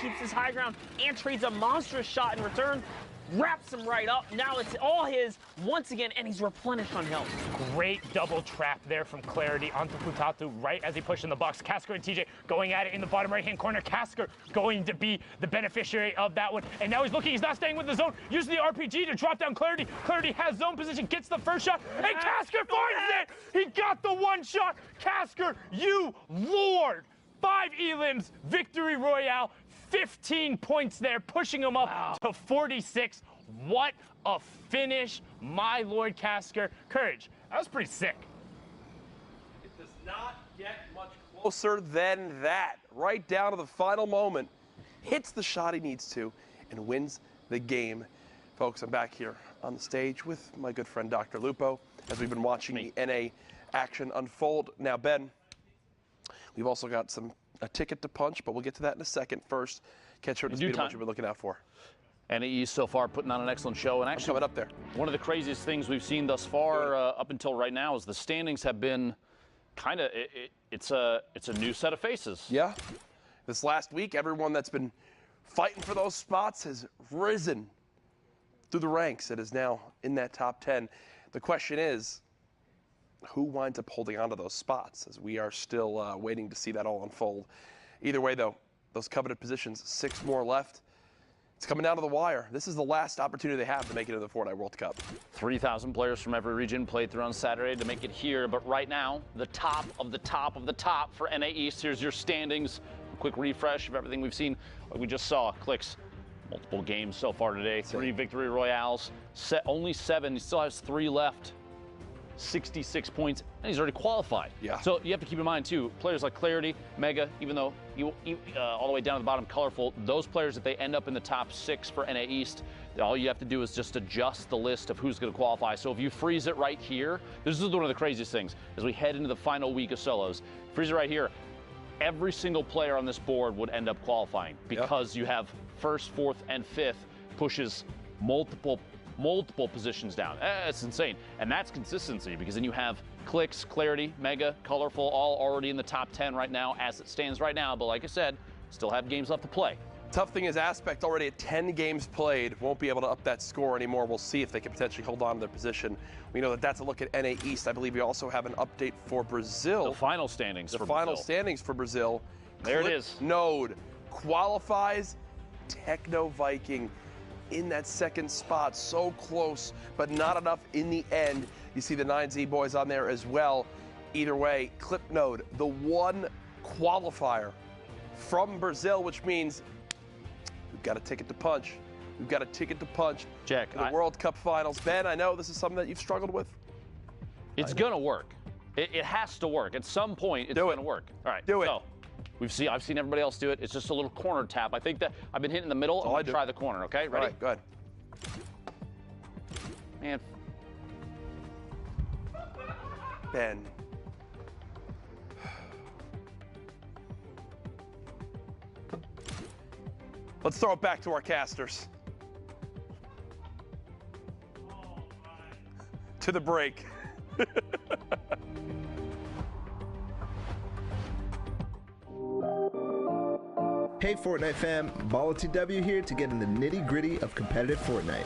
keeps his high ground and trades a monstrous shot in return. Wraps him right up. Now it's all his once again, and he's replenished on health. Great double trap there from Clarity onto Futatu right as he pushed in the box. Kasker and TJ going at it in the bottom right-hand corner. Kasker going to be the beneficiary of that one. And now he's looking, he's not staying with the zone. Using the RPG to drop down Clarity. Clarity has zone position, gets the first shot, and Kasker finds it! He got the one shot! Kasker, you lord! 5 elims, victory royale. 15 points there, pushing him up to 46. What a finish, my Lord Kasker. Courage, that was pretty sick. It does not get much closer than that. Right down to the final moment. Hits the shot he needs to and wins the game. Folks, I'm back here on the stage with my good friend Dr. Lupo as we've been watching the NA action unfold. Now, Ben, we've also got a ticket to punch, but we'll get to that in a second. First, catch her to speed of what you've been looking out for. NAE so far putting on an excellent show, and actually coming up there. One of the craziest things we've seen thus far up until right now is the standings have been kind of it's a new set of faces. Yeah, this last week, everyone that's been fighting for those spots has risen through the ranks. It is now in that top 10. The question is, who winds up holding on to those spots, as we are still waiting to see that all unfold. Either way, though, those coveted positions, 6 more left. It's coming down to the wire. This is the last opportunity they have to make it to the Fortnite World Cup. 3,000 players from every region played through on Saturday to make it here, but right now, the top of the top of the top for NA East. Here's your standings. A quick refresh of everything we've seen. Like we just saw, Clicks, multiple games so far today, 3 victory royales, only 7. He still has 3 left. 66 points, and he's already qualified. Yeah. So you have to keep in mind, too, players like Clarity, Mega, even though all the way down to the bottom, Colorful, those players, if they end up in the top 6 for NA East, all you have to do is just adjust the list of who's going to qualify. So if you freeze it right here, this is one of the craziest things, as we head into the final week of solos. Freeze it right here. Every single player on this board would end up qualifying because you have 1st, 4th, and 5th pushes multiple positions down. It's insane. And that's consistency, because then you have Clicks, Clarity, Mega, Colorful, all already in the top 10 right now as it stands right now. But like I said, still have games left to play. Tough thing is Aspect already at 10 games played, won't be able to up that score anymore. We'll see if they can potentially hold on to their position. We know that that's a look at NA East. I believe we also have an update for Brazil. The final standings for Brazil. The final Brazil. standings for Brazil. There it is. Node qualifies. Techno Viking in that 2nd spot, so close, but not enough in the end. You see the 9Z boys on there as well. Either way, Clipnode, the one qualifier from Brazil, which means we've got a ticket to punch. We've got a ticket to punch. Jack, in the World Cup Finals. Ben, I know this is something that you've struggled with. It's going to work. It has to work. At some point, it's going to work. All right, do it. So, I've seen everybody else do it. It's just a little corner tap. I think that I've been hitting the middle. I'm going to try the corner, okay? Ready? All right, go ahead. Man. Ben. Let's throw it back to our casters. To the break. Hey Fortnite fam, BallaTW here to get in the nitty-gritty of competitive Fortnite.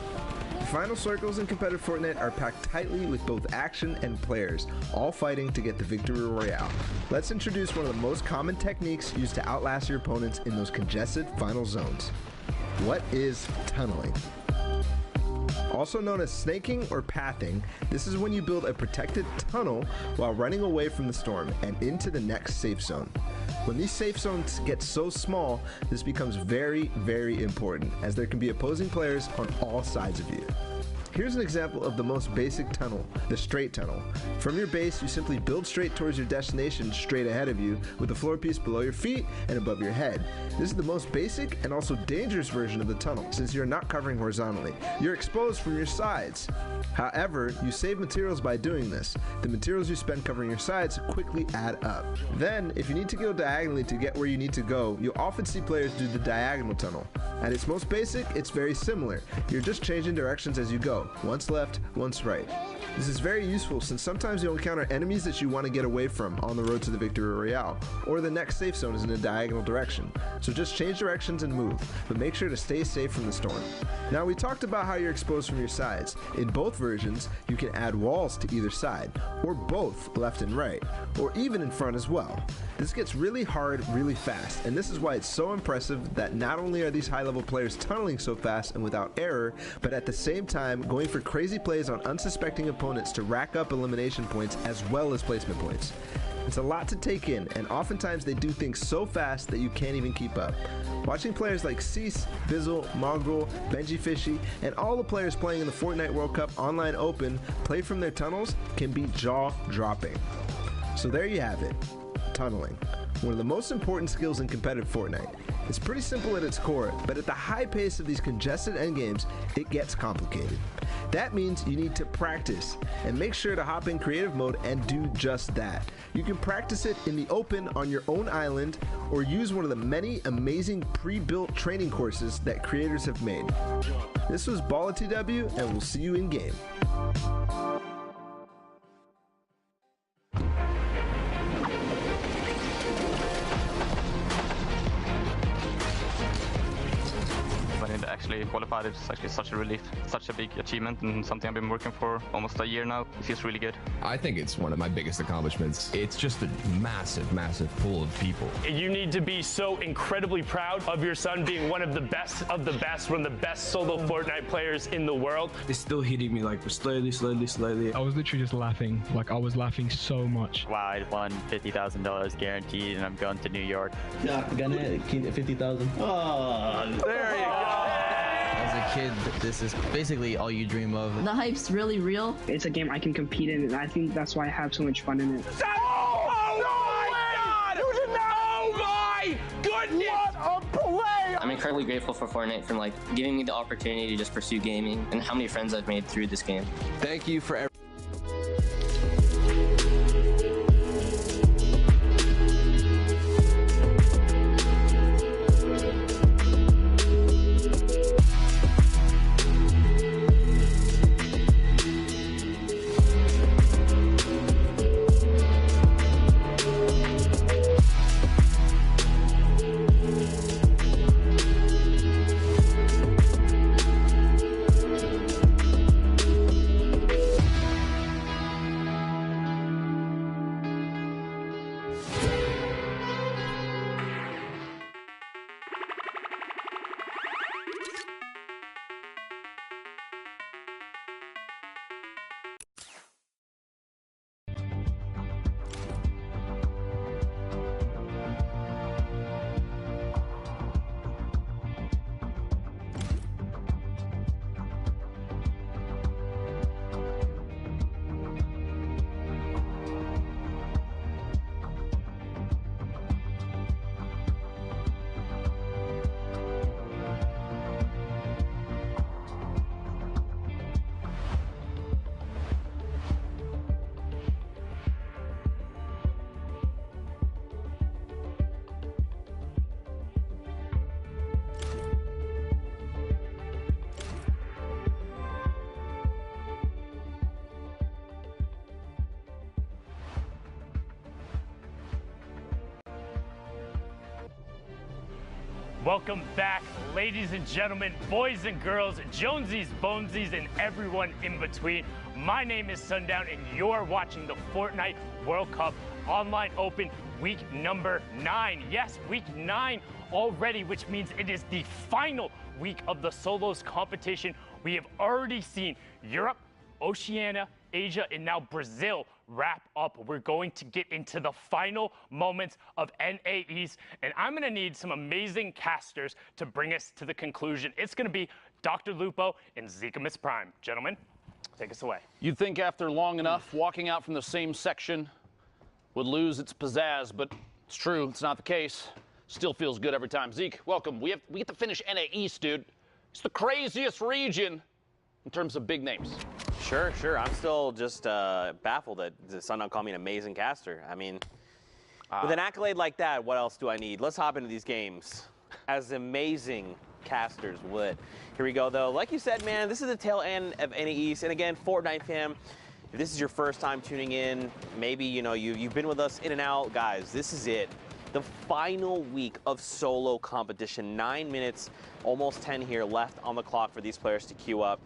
The final circles in competitive Fortnite are packed tightly with both action and players, all fighting to get the victory royale. Let's introduce one of the most common techniques used to outlast your opponents in those congested final zones. What is tunneling? Also known as snaking or pathing, this is when you build a protected tunnel while running away from the storm and into the next safe zone. When these safe zones get so small, this becomes very, very important, as there can be opposing players on all sides of you. Here's an example of the most basic tunnel, the straight tunnel. From your base, you simply build straight towards your destination straight ahead of you, with a floor piece below your feet and above your head. This is the most basic and also dangerous version of the tunnel, since you're not covering horizontally. You're exposed from your sides. However, you save materials by doing this. The materials you spend covering your sides quickly add up. Then, if you need to go diagonally to get where you need to go, you'll often see players do the diagonal tunnel. At its most basic, it's very similar. You're just changing directions as you go. once left, once right. This is very useful since sometimes you'll encounter enemies that you want to get away from on the road to the Victory Royale, or the next safe zone is in a diagonal direction. So just change directions and move, but make sure to stay safe from the storm. Now we talked about how you're exposed from your sides. In both versions, you can add walls to either side, or both left and right, or even in front as well. This gets really hard really fast, and this is why it's so impressive that not only are these high-level players tunneling so fast and without error, but at the same time going for crazy plays on unsuspecting opponents to rack up elimination points as well as placement points. It's a lot to take in, and oftentimes they do things so fast that you can't even keep up. Watching players like Cease, Bizzle, Mongrel, Benji Fishy, and all the players playing in the Fortnite World Cup Online Open play from their tunnels can be jaw-dropping. So there you have it, tunneling. One of the most important skills in competitive Fortnite. It's pretty simple at its core, but at the high pace of these congested endgames, it gets complicated. That means you need to practice, and make sure to hop in creative mode and do just that. You can practice it in the open on your own island, or use one of the many amazing pre-built training courses that creators have made. This was BallTW, and we'll see you in game. Actually qualified. It's actually such a relief, such a big achievement, and something I've been working for almost a year now. It feels really good. I think it's one of my biggest accomplishments. It's just a massive, massive pool of people. You need to be so incredibly proud of your son being one of the best, one of the best solo Fortnite players in the world. It's still hitting me like slowly. I was literally just laughing. Like, I was laughing so much. Wow, I won $50,000 guaranteed, and I'm going to New York. Yeah, gonna get 50,000. Oh, There you go. As a kid, this is basically all you dream of. The hype's really real. It's a game I can compete in, and I think that's why I have so much fun in it. Oh my goodness! What a play! I'm incredibly grateful for Fortnite for giving me the opportunity to just pursue gaming, and how many friends I've made through this game. Thank you for everything. Welcome back, ladies and gentlemen, boys and girls, Jonesies, Bonesies, and everyone in between. My name is Sundown, and you're watching the Fortnite World Cup Online Open week number 9. Yes, week 9 already, which means it is the final week of the solos competition. We have already seen Europe, Oceania, Asia, and now Brazil wrap up. We're going to get into the final moments of NA East, and I'm going to need some amazing casters to bring us to the conclusion. It's going to be Dr. Lupo and Zikamus Prime. Gentlemen, take us away. You'd think after long enough, walking out from the same section would lose its pizzazz, but it's true. It's not the case. Still feels good every time. Zeke, welcome. We get to finish NA East, dude. It's the craziest region in terms of big names. Sure. I'm still just baffled that Sundown called me an amazing caster. I mean, with an accolade like that, what else do I need? Let's hop into these games. as amazing casters would. Here we go, though. Like you said, man, this is the tail end of NA East. And again, Fortnite fam, if this is your first time tuning in, maybe, you know, you've been with us in and out. Guys, this is it. The final week of solo competition. 9 minutes, almost 10 here left on the clock for these players to queue up.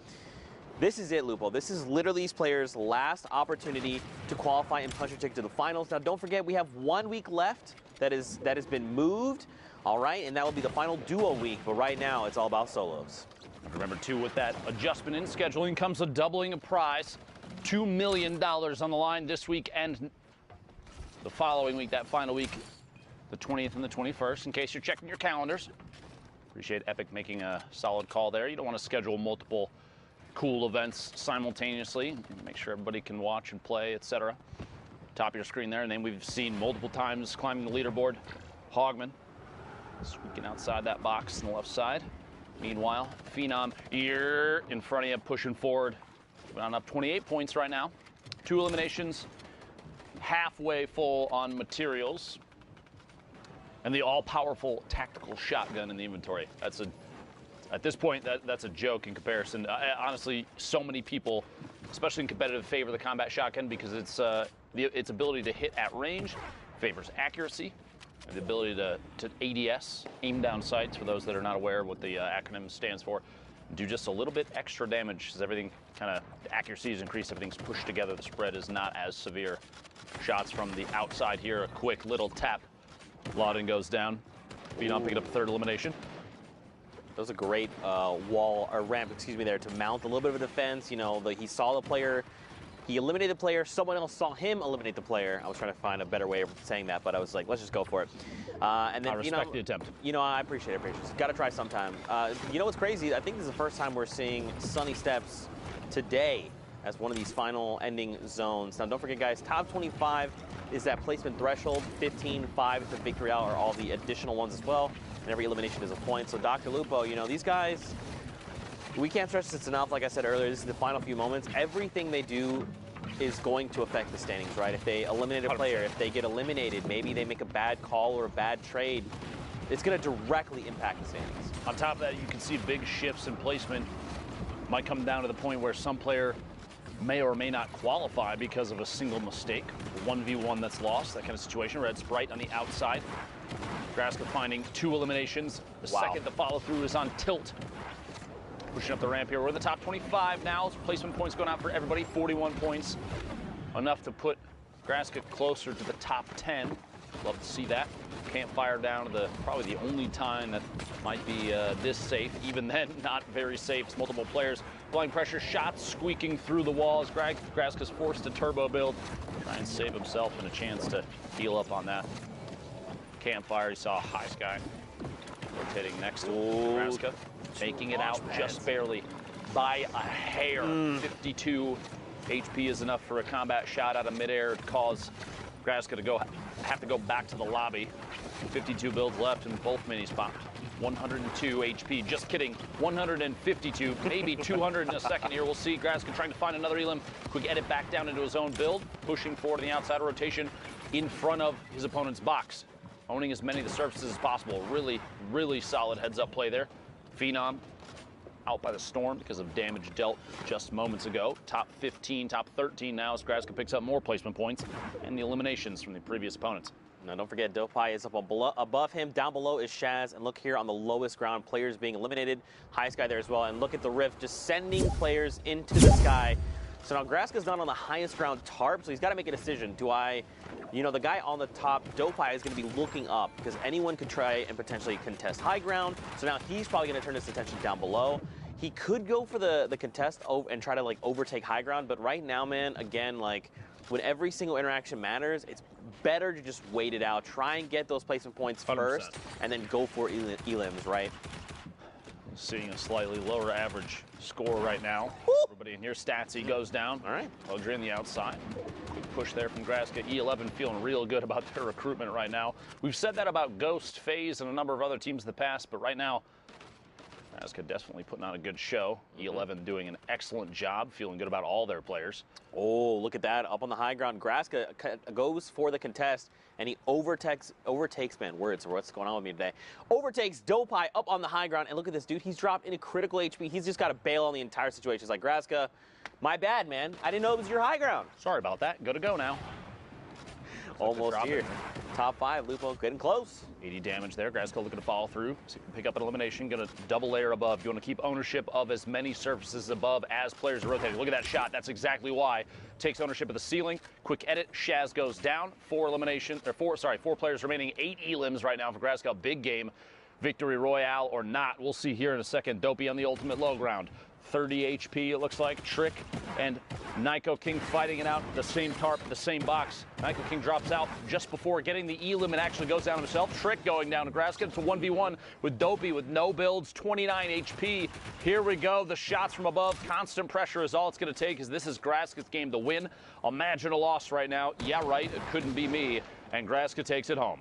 This is it, Lupo. This is literally these players' last opportunity to qualify and punch your ticket to the finals. Now, don't forget, we have 1 week left that has been moved, all right? And that will be the final duo week. But right now, it's all about solos. Remember, too, with that adjustment in scheduling comes a doubling of prize. $2 million on the line this week and the following week, that final week, the 20th and the 21st, in case you're checking your calendars. Appreciate Epic making a solid call there. You don't want to schedule multiple cool events simultaneously. Make sure everybody can watch and play, etc. Top of your screen there, and then we've seen multiple times climbing the leaderboard. Hogman squeaking outside that box on the left side. Meanwhile, Phenom here in front of you, pushing forward. On up 28 points right now. 2 eliminations, halfway full on materials, and the all-powerful tactical shotgun in the inventory. At this point, that's a joke in comparison. Honestly, so many people, especially in competitive, favor the combat shotgun because its ability to hit at range favors accuracy, and the ability to ADS, aim down sights, for those that are not aware of what the acronym stands for. Do just a little bit extra damage as everything kind of, the accuracy is increased, everything's pushed together, the spread is not as severe. Shots from the outside here, a quick little tap. Lauden goes down. Phenom picking up 3rd elimination. That was a great ramp, there to mount a little bit of a defense. You know, he saw the player, he eliminated the player, someone else saw him eliminate the player. I was trying to find a better way of saying that, but I was like, let's just go for it. And then, I respect the attempt. You know, I appreciate it. Got to try sometime. You know what's crazy? I think this is the first time we're seeing Sunny Steps today as one of these final ending zones. Now, don't forget, guys, top 25 is that placement threshold. 15, 5 is the victory out, or all the additional ones as well. And every elimination is a point. So, Dr. Lupo, you know, these guys, we can't stress this enough. Like I said earlier, this is the final few moments. Everything they do is going to affect the standings, right? If they eliminate a player, 100%. If they get eliminated, maybe they make a bad call or a bad trade, it's going to directly impact the standings. On top of that, you can see big shifts in placement. Might come down to the point where some player may or may not qualify because of a single mistake. 1v1 that's lost, that kind of situation. Red Sprite on the outside. Graska finding 2 eliminations. The second to follow through is on Tilt. Pushing up the ramp here. We're in the top 25 now. Placement points going out for everybody. 41 points. Enough to put Graska closer to the top 10. Love to see that. Campfire down to probably the only time that might be this safe. Even then, not very safe. It's multiple players. Blind pressure shots squeaking through the walls. Graska's forced to turbo build. Try and save himself and a chance to heal up on that. Campfire, you saw High Sky rotating next to Graska. Making it out just barely by a hair. 52 HP is enough for a combat shot out of midair to cause Graska to have to go back to the lobby. 52 builds left and both minis popped. 102 HP, just kidding. 152, maybe 200 in a second here. We'll see. Graska trying to find another elim. Quick edit back down into his own build. Pushing forward in the outside rotation in front of his opponent's box. Owning as many of the surfaces as possible. Really, really solid heads-up play there. Phenom out by the storm because of damage dealt just moments ago. Top 15, top 13 now as Graska picks up more placement points and the eliminations from the previous opponents. Now, don't forget, Dopeye is up above him. Down below is Shaz. And look here on the lowest ground, players being eliminated. High Sky there as well. And look at the rift, just sending players into the sky. So now Graska's not on the highest ground tarp, so he's got to make a decision. You know, the guy on the top, Dopeye, is going to be looking up because anyone could try and potentially contest high ground. So now he's probably going to turn his attention down below. He could go for the contest and try to, like, overtake high ground. But right now, man, again, like, when every single interaction matters, it's better to just wait it out. Try and get those placement points 100%. First, and then go for elims, right? Seeing a slightly lower average score right now. Everybody in here, Statsy goes down. All right. Odri on the outside. Quick push there from Graska. E11 feeling real good about their recruitment right now. We've said that about Ghost, FaZe, and a number of other teams in the past, but right now, Graska definitely putting on a good show. E11 doing an excellent job, feeling good about all their players. Oh, look at that. Up on the high ground. Graska goes for the contest, and he overtakes, man, words, what's going on with me today? Overtakes Dopeye up on the high ground, and look at this dude. He's dropped into critical HP. He's just got to bail on the entire situation. It's like, Graska, my bad, man. I didn't know it was your high ground. Sorry about that. Good to go now. Almost here. Top 5, Lupo getting close. 80 damage there. Graska looking to follow through. See if we can pick up an elimination. Going to double layer above. You want to keep ownership of as many surfaces above as players are rotating. Look at that shot. That's exactly why. Takes ownership of the ceiling. Quick edit. Shaz goes down. 4 players remaining. 8 elims right now for Graska. Big game. Victory Royale or not. We'll see here in a second. Dopey on the ultimate low ground. 30 HP, it looks like. Trick and Nyko King fighting it out. The same tarp, the same box. Nyko King drops out just before getting the elim and actually goes down himself. Trick going down to Graska. It's a 1v1 with Dopey with no builds, 29 HP. Here we go. The shots from above. Constant pressure is all it's going to take, as this is Graska's game to win. Imagine a loss right now. Yeah, right. It couldn't be me. And Graska takes it home.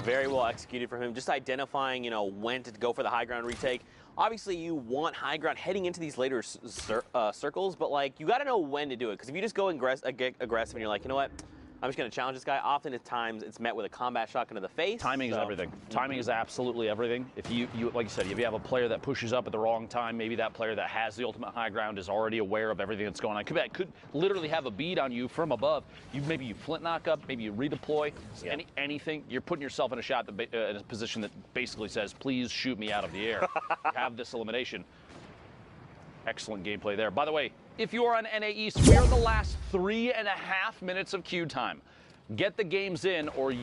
Very well executed from him. Just identifying, when to go for the high ground retake. Obviously, you want high ground heading into these later circles, but you got to know when to do it. Because if you just go aggressive and you're like, you know what, I'm just going to challenge this guy. Often at times, it's met with a combat shotgun to the face. Timing is everything. Timing is absolutely everything. If you, like you said, if you have a player that pushes up at the wrong time, maybe that player that has the ultimate high ground is already aware of everything that's going on. Could literally have a bead on you from above. Maybe you flint knock up, maybe you redeploy, anything. You're putting yourself in a shot in a position that basically says, please shoot me out of the air. Have this elimination. Excellent gameplay there. By the way, if you are on NA East, we are in the last 3.5 minutes of queue time. Get the games in, or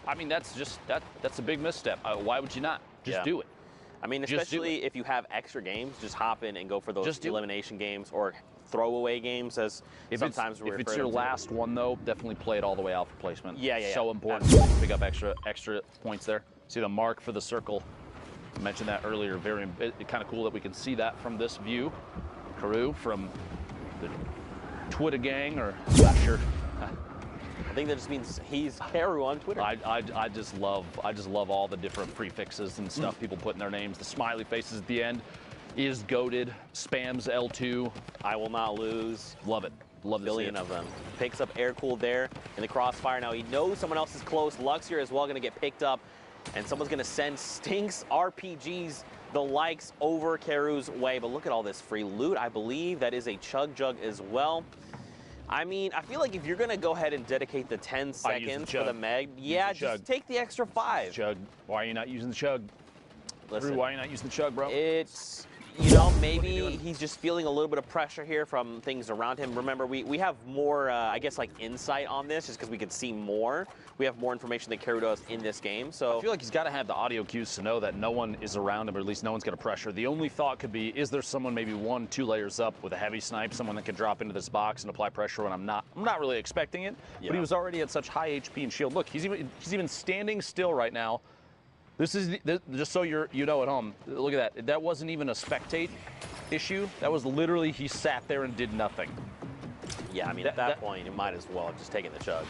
that's a big misstep. Why would you not? Just do it. I mean, especially if you have extra games, just hop in and go for those elimination games or throwaway games, as sometimes we refer to. If it's your last one, though, definitely play it all the way out for placement. Yeah. So important to pick up extra points there. See the mark for the circle. I mentioned that earlier. Very kind of cool that we can see that from this view. Carew from the Twitter gang, or I'm not sure. I think that just means he's Carew on Twitter. I just love all the different prefixes and stuff people put in their names. The smiley faces at the end. Is goated, spams L2. I will not lose. Love it. Love a billion of them. Picks up air cool there in the crossfire. Now he knows someone else is close. Lux here as well going to get picked up. And someone's going to send Stinks RPGs, the likes, over Carew's way. But look at all this free loot. I believe that is a Chug Jug as well. I mean, I feel like if you're going to go ahead and dedicate the 10 seconds for the Meg, just take the extra 5. Chug. Why are you not using the Chug? Listen, Drew, why are you not using the Chug, bro? It's... maybe he's just feeling a little bit of pressure here from things around him. Remember, we have more, insight on this just because we can see more. We have more information than Carew does in this game. So I feel like he's got to have the audio cues to know that no one is around him, or at least no one's going to pressure. The only thought could be, is there someone maybe 1-2 layers up with a heavy snipe, someone that could drop into this box and apply pressure when I'm not really expecting it. Yeah. But he was already at such high HP and shield. Look, he's even standing still right now. This is just so you know at home. Look at that. That wasn't even a spectate issue. That was literally he sat there and did nothing. Yeah, I mean, at that point, you might as well have just taken the Chug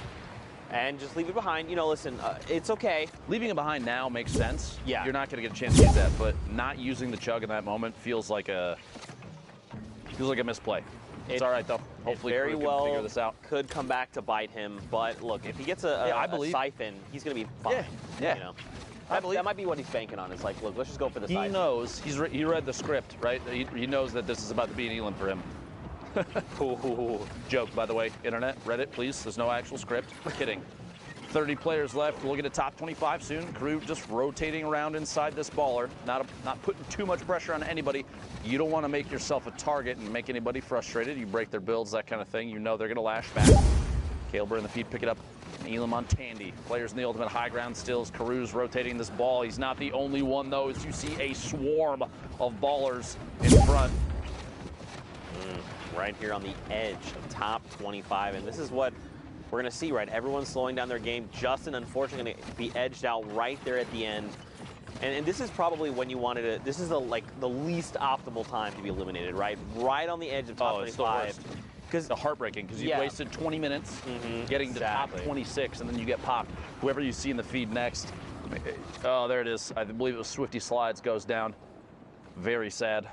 and just leave it behind. Listen, it's okay. Leaving it behind now makes sense. Yeah, you're not going to get a chance to use that, but not using the Chug in that moment feels like a misplay. It's all right though. Hopefully, very well figure this out. Could come back to bite him, but look, if he gets a siphon, he's going to be fine. Yeah. That might be what he's banking on. It's like, look, let's just go for the siphon. He knows. He read the script, right? He knows that this is about to be an elim for him. Joke, by the way, internet, Reddit, please. There's no actual script. Kidding. 30 players left. We'll get a top 25 soon. Carew just rotating around inside this baller. Not putting too much pressure on anybody. You don't want to make yourself a target and make anybody frustrated. You break their builds, that kind of thing. You know they're going to lash back. Kaleber in the feet, pick it up. Elim on Tandy. Players in the ultimate high ground stills. Carew's rotating this ball. He's not the only one, though, as you see a swarm of ballers in front. Right here on the edge of top 25. And this is what we're going to see, right? Everyone's slowing down their game. Justin, unfortunately, going to be edged out right there at the end. And this is probably when you wanted to, this is the least optimal time to be eliminated, right? Right on the edge of top 25. Because heartbreaking, because you wasted 20 minutes getting to top 26, and then you get popped. Whoever you see in the feed next. Oh, there it is. I believe it was Swifty Slides goes down. Very sad.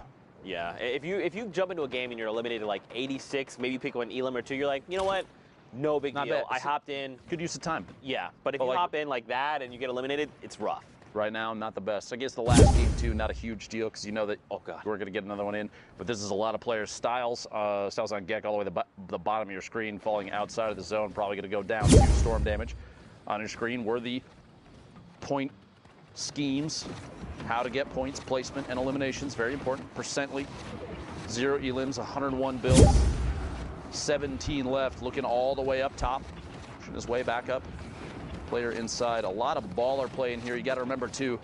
Yeah, if you jump into a game and you're eliminated like 86, maybe pick up an elim or two, you're like, you know what? No big Not deal. bad. I hopped in. Good use of time. Yeah, but if you hop in like that and you get eliminated, it's rough. Right now, not the best. I guess the last game, too, not a huge deal because you know that, oh, God, we're going to get another one in. But this is a lot of players. Styles on Gek all the way to the bottom of your screen, falling outside of the zone, probably going to go down to storm damage. On your screen were the point schemes, how to get points, placement, and eliminations. Very important. Percently, 0 elims, 101 builds, 17 left, looking all the way up top, pushing his way back up. Player inside, a lot of baller play in here. You got to remember too,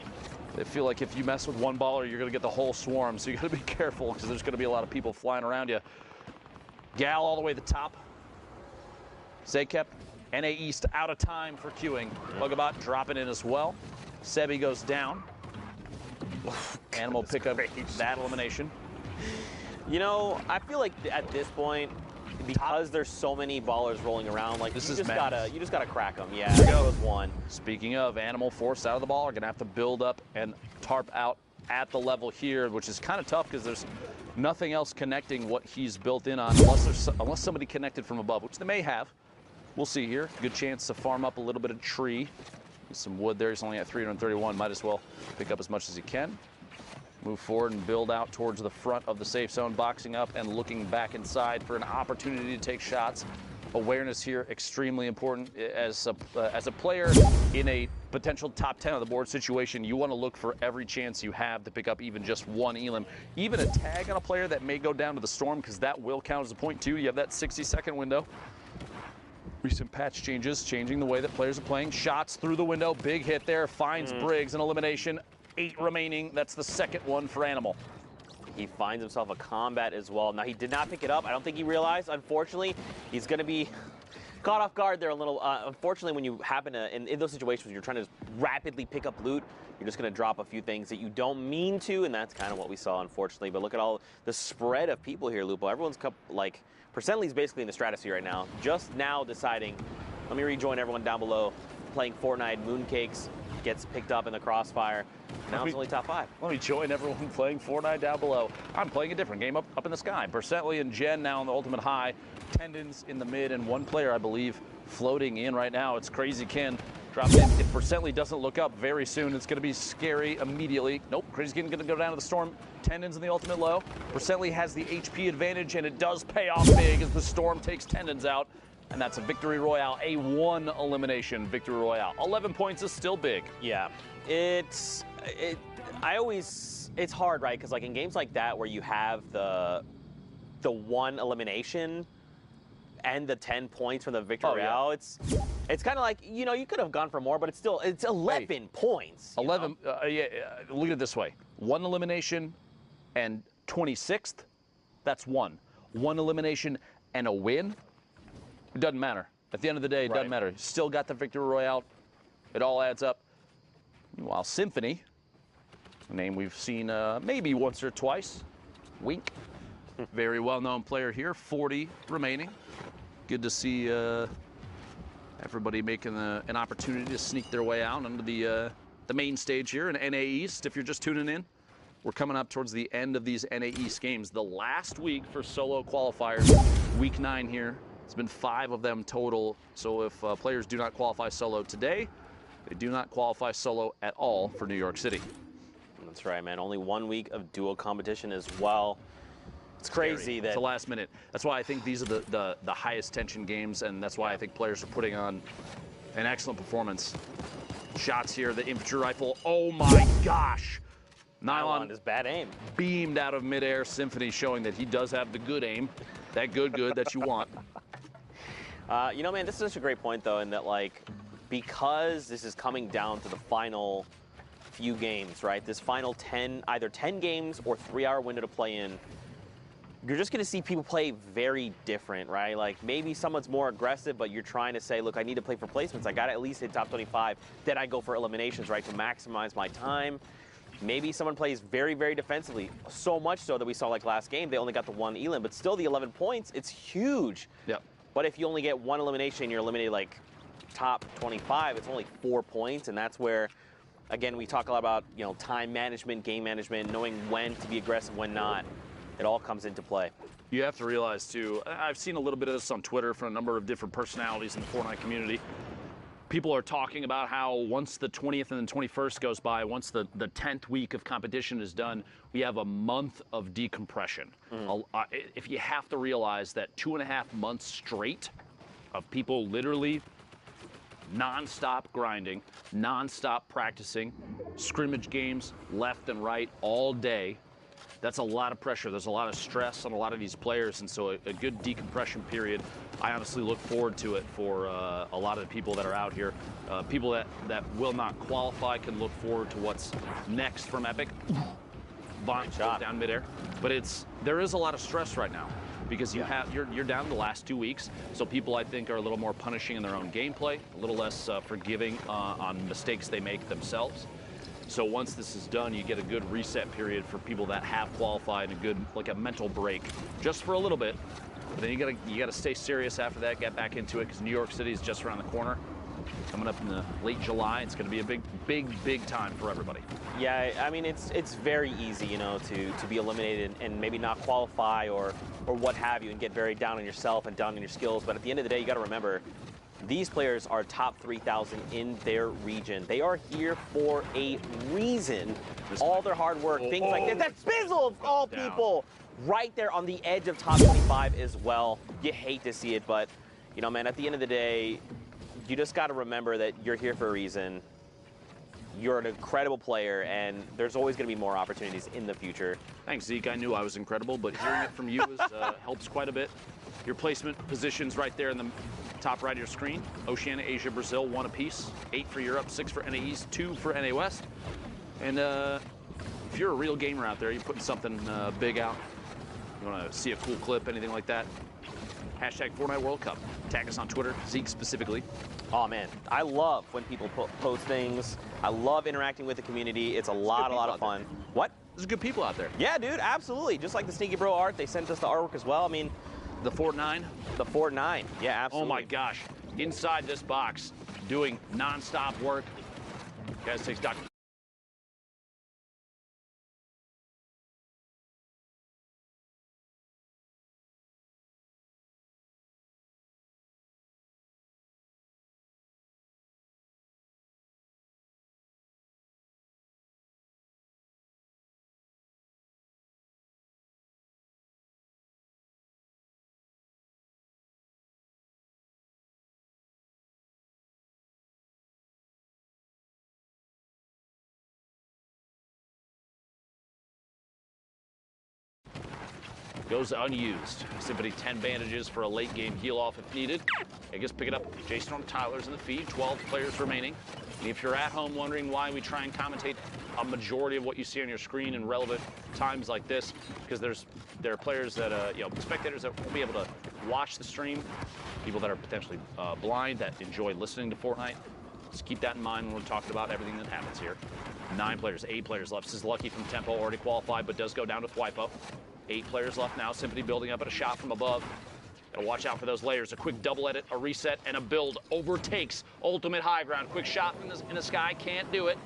they feel like if you mess with one baller, you're going to get the whole swarm. So you got to be careful because there's going to be a lot of people flying around you. Gal all the way to the top. Zakep, NA East out of time for queuing. Bugabot dropping in as well. Sebi goes down. Animal pick up that elimination. You know, I feel like at this point, because there's so many ballers rolling around, like you just gotta crack them. Yeah, that was one. Speaking of, Animal forced out of the ball are gonna have to build up and tarp out at the level here, which is kind of tough because there's nothing else connecting what he's built in on, unless somebody connected from above, which they may have. We'll see here. Good chance to farm up a little bit of tree. Some wood there. He's only at 331. Might as well pick up as much as he can. Move forward and build out towards the front of the safe zone, boxing up and looking back inside for an opportunity to take shots. Awareness here extremely important. As a player in a potential top 10 on the board situation, you want to look for every chance you have to pick up even just one elim. Even a tag on a player that may go down to the storm, because that will count as a point too. You have that 60-second window. Recent patch changes, changing the way that players are playing. Shots through the window, big hit there, finds Briggs, an elimination. 8 remaining, that's the second one for Animal. He finds himself a combat as well. Now, he did not pick it up. I don't think he realized. Unfortunately, he's going to be caught off guard there a little. Unfortunately, when you happen to, in those situations when you're trying to rapidly pick up loot, you're just going to drop a few things that you don't mean to, and that's kind of what we saw, unfortunately. But look at all the spread of people here, Lupo. Everyone's, like, Percently's basically in the stratosphere right now. Just now deciding, let me rejoin everyone down below, playing Fortnite. Mooncakes gets picked up in the crossfire. Now it's only top 5. Let me join everyone playing Fortnite down below. I'm playing a different game up in the sky. Percently and Jen now on the ultimate high. Tendons in the mid, and one player, I believe, floating in right now. It's Crazy Ken. Dropped in. If Percently doesn't look up very soon, it's going to be scary immediately. Nope, Crazy Ken going to go down to the storm. Tendons in the ultimate low. Percently has the HP advantage, and it does pay off big as the storm takes Tendons out. And that's a victory royale, a 1 elimination victory royale. 11 points is still big. Yeah, it's hard, right? Because like in games like that where you have the 1 elimination and the 10 points from the victory royale, it's kind of like, you know, you could have gone for more, but it's 11 points. 11. Look at it this way: 1 elimination and 26th. That's 1. 1 elimination and a win. It doesn't matter. At the end of the day, it doesn't matter. Still got the victory royale. It all adds up. Meanwhile, Symphony, a name we've seen maybe once or twice. Wink. Very well-known player here. 40 remaining. Good to see everybody making an opportunity to sneak their way out onto the main stage here in NA East. If you're just tuning in, we're coming up towards the end of these NA East games. The last week for solo qualifiers, week 9 here. It's been 5 of them total. So if players do not qualify solo today, they do not qualify solo at all for New York City. That's right, man. Only 1 week of duo competition as well. It's crazy that it's the last minute. That's why I think these are the highest tension games, and that's why I think players are putting on an excellent performance. Shots here, the infantry rifle. Oh my gosh! Nylon is bad aim. Beamed out of midair. Symphony showing that he does have the good aim. That good that you want. You know, man, this is such a great point, though, in that, like, because this is coming down to the final few games, right? This final 10, either 10 games or 3-hour window to play in, you're just going to see people play very different, right? Like, maybe someone's more aggressive, but you're trying to say, look, I need to play for placements. I got to at least hit top 25. Then I go for eliminations, right, to maximize my time. Maybe someone plays very, very defensively, so much so that we saw, like, last game, they only got the 1 elim, but still the 11 points, it's huge. Yep. But if you only get 1 elimination, you're eliminated, like, top 25, it's only 4 points, and that's where again, we talk a lot about, you know, time management, game management, knowing when to be aggressive, when not. It all comes into play. You have to realize, too, I've seen a little bit of this on Twitter from a number of different personalities in the Fortnite community. People are talking about how once the 20th and the 21st goes by, once the 10th week of competition is done, we have a month of decompression. If you have to realize that 2.5 months straight of people literally non-stop grinding, non-stop practicing, scrimmage games left and right all day, that's a lot of pressure. There's a lot of stress on a lot of these players, and so a good decompression period, I honestly look forward to it for a lot of the people that are out here. People that will not qualify can look forward to what's next from Epic. Bomb shot down midair. But there is a lot of stress right now because you're down the last 2 weeks, so people, I think, are a little more punishing in their own gameplay, a little less forgiving on mistakes they make themselves. So once this is done, you get a good reset period for people that have qualified, a mental break, just for a little bit. But then you gotta stay serious after that, get back into it, because New York City is just around the corner. Coming up in the late July, it's gonna be a big time for everybody. Yeah, I mean, it's very easy, you know, to be eliminated and maybe not qualify or what have you, and get very down on yourself and down on your skills. But at the end of the day, you gotta remember, these players are top 3,000 in their region. They are here for a reason. All their hard work, things like this. That's Spizzle of all people, right there on the edge of top 25 as well. You hate to see it, but, you know, man, at the end of the day, you just got to remember that you're here for a reason. You're an incredible player, and there's always going to be more opportunities in the future. Thanks, Zeke. I knew I was incredible, but hearing it from you helps quite a bit. Your placement positions right there in the top right of your screen. Oceania, Asia, Brazil, 1 apiece. 8 for Europe, 6 for NA East, 2 for NA West. And if you're a real gamer out there, you're putting something big out, you want to see a cool clip, anything like that, hashtag Fortnite World Cup. Tag us on Twitter, Zeke specifically. Oh, man, I love when people post things. I love interacting with the community. It's a lot of fun. What? There's good people out there. Yeah, dude, absolutely. Just like the Sneaky Bro art, they sent us the artwork as well. I mean, the Fortnite? The Fortnite, yeah, absolutely. Oh my gosh, inside this box, doing non-stop work. Guys, takes Dr. goes unused. Simply 10 bandages for a late game heal off if needed. I guess pick it up. J-Storm Tyler's in the feed, 12 players remaining. And if you're at home wondering why we try and commentate a majority of what you see on your screen in relevant times like this, because there are players that, spectators that won't be able to watch the stream, people that are potentially blind that enjoy listening to Fortnite. Just keep that in mind when we're talking about everything that happens here. 9 players, 8 players left. This is Lucky from Tempo, already qualified, but does go down to Thwipo. 8 players left now, Symphony building up at a shot from above. Gotta watch out for those layers. A quick double edit, a reset, and a build overtakes Ultimate High Ground. Quick shot in the sky, can't do it.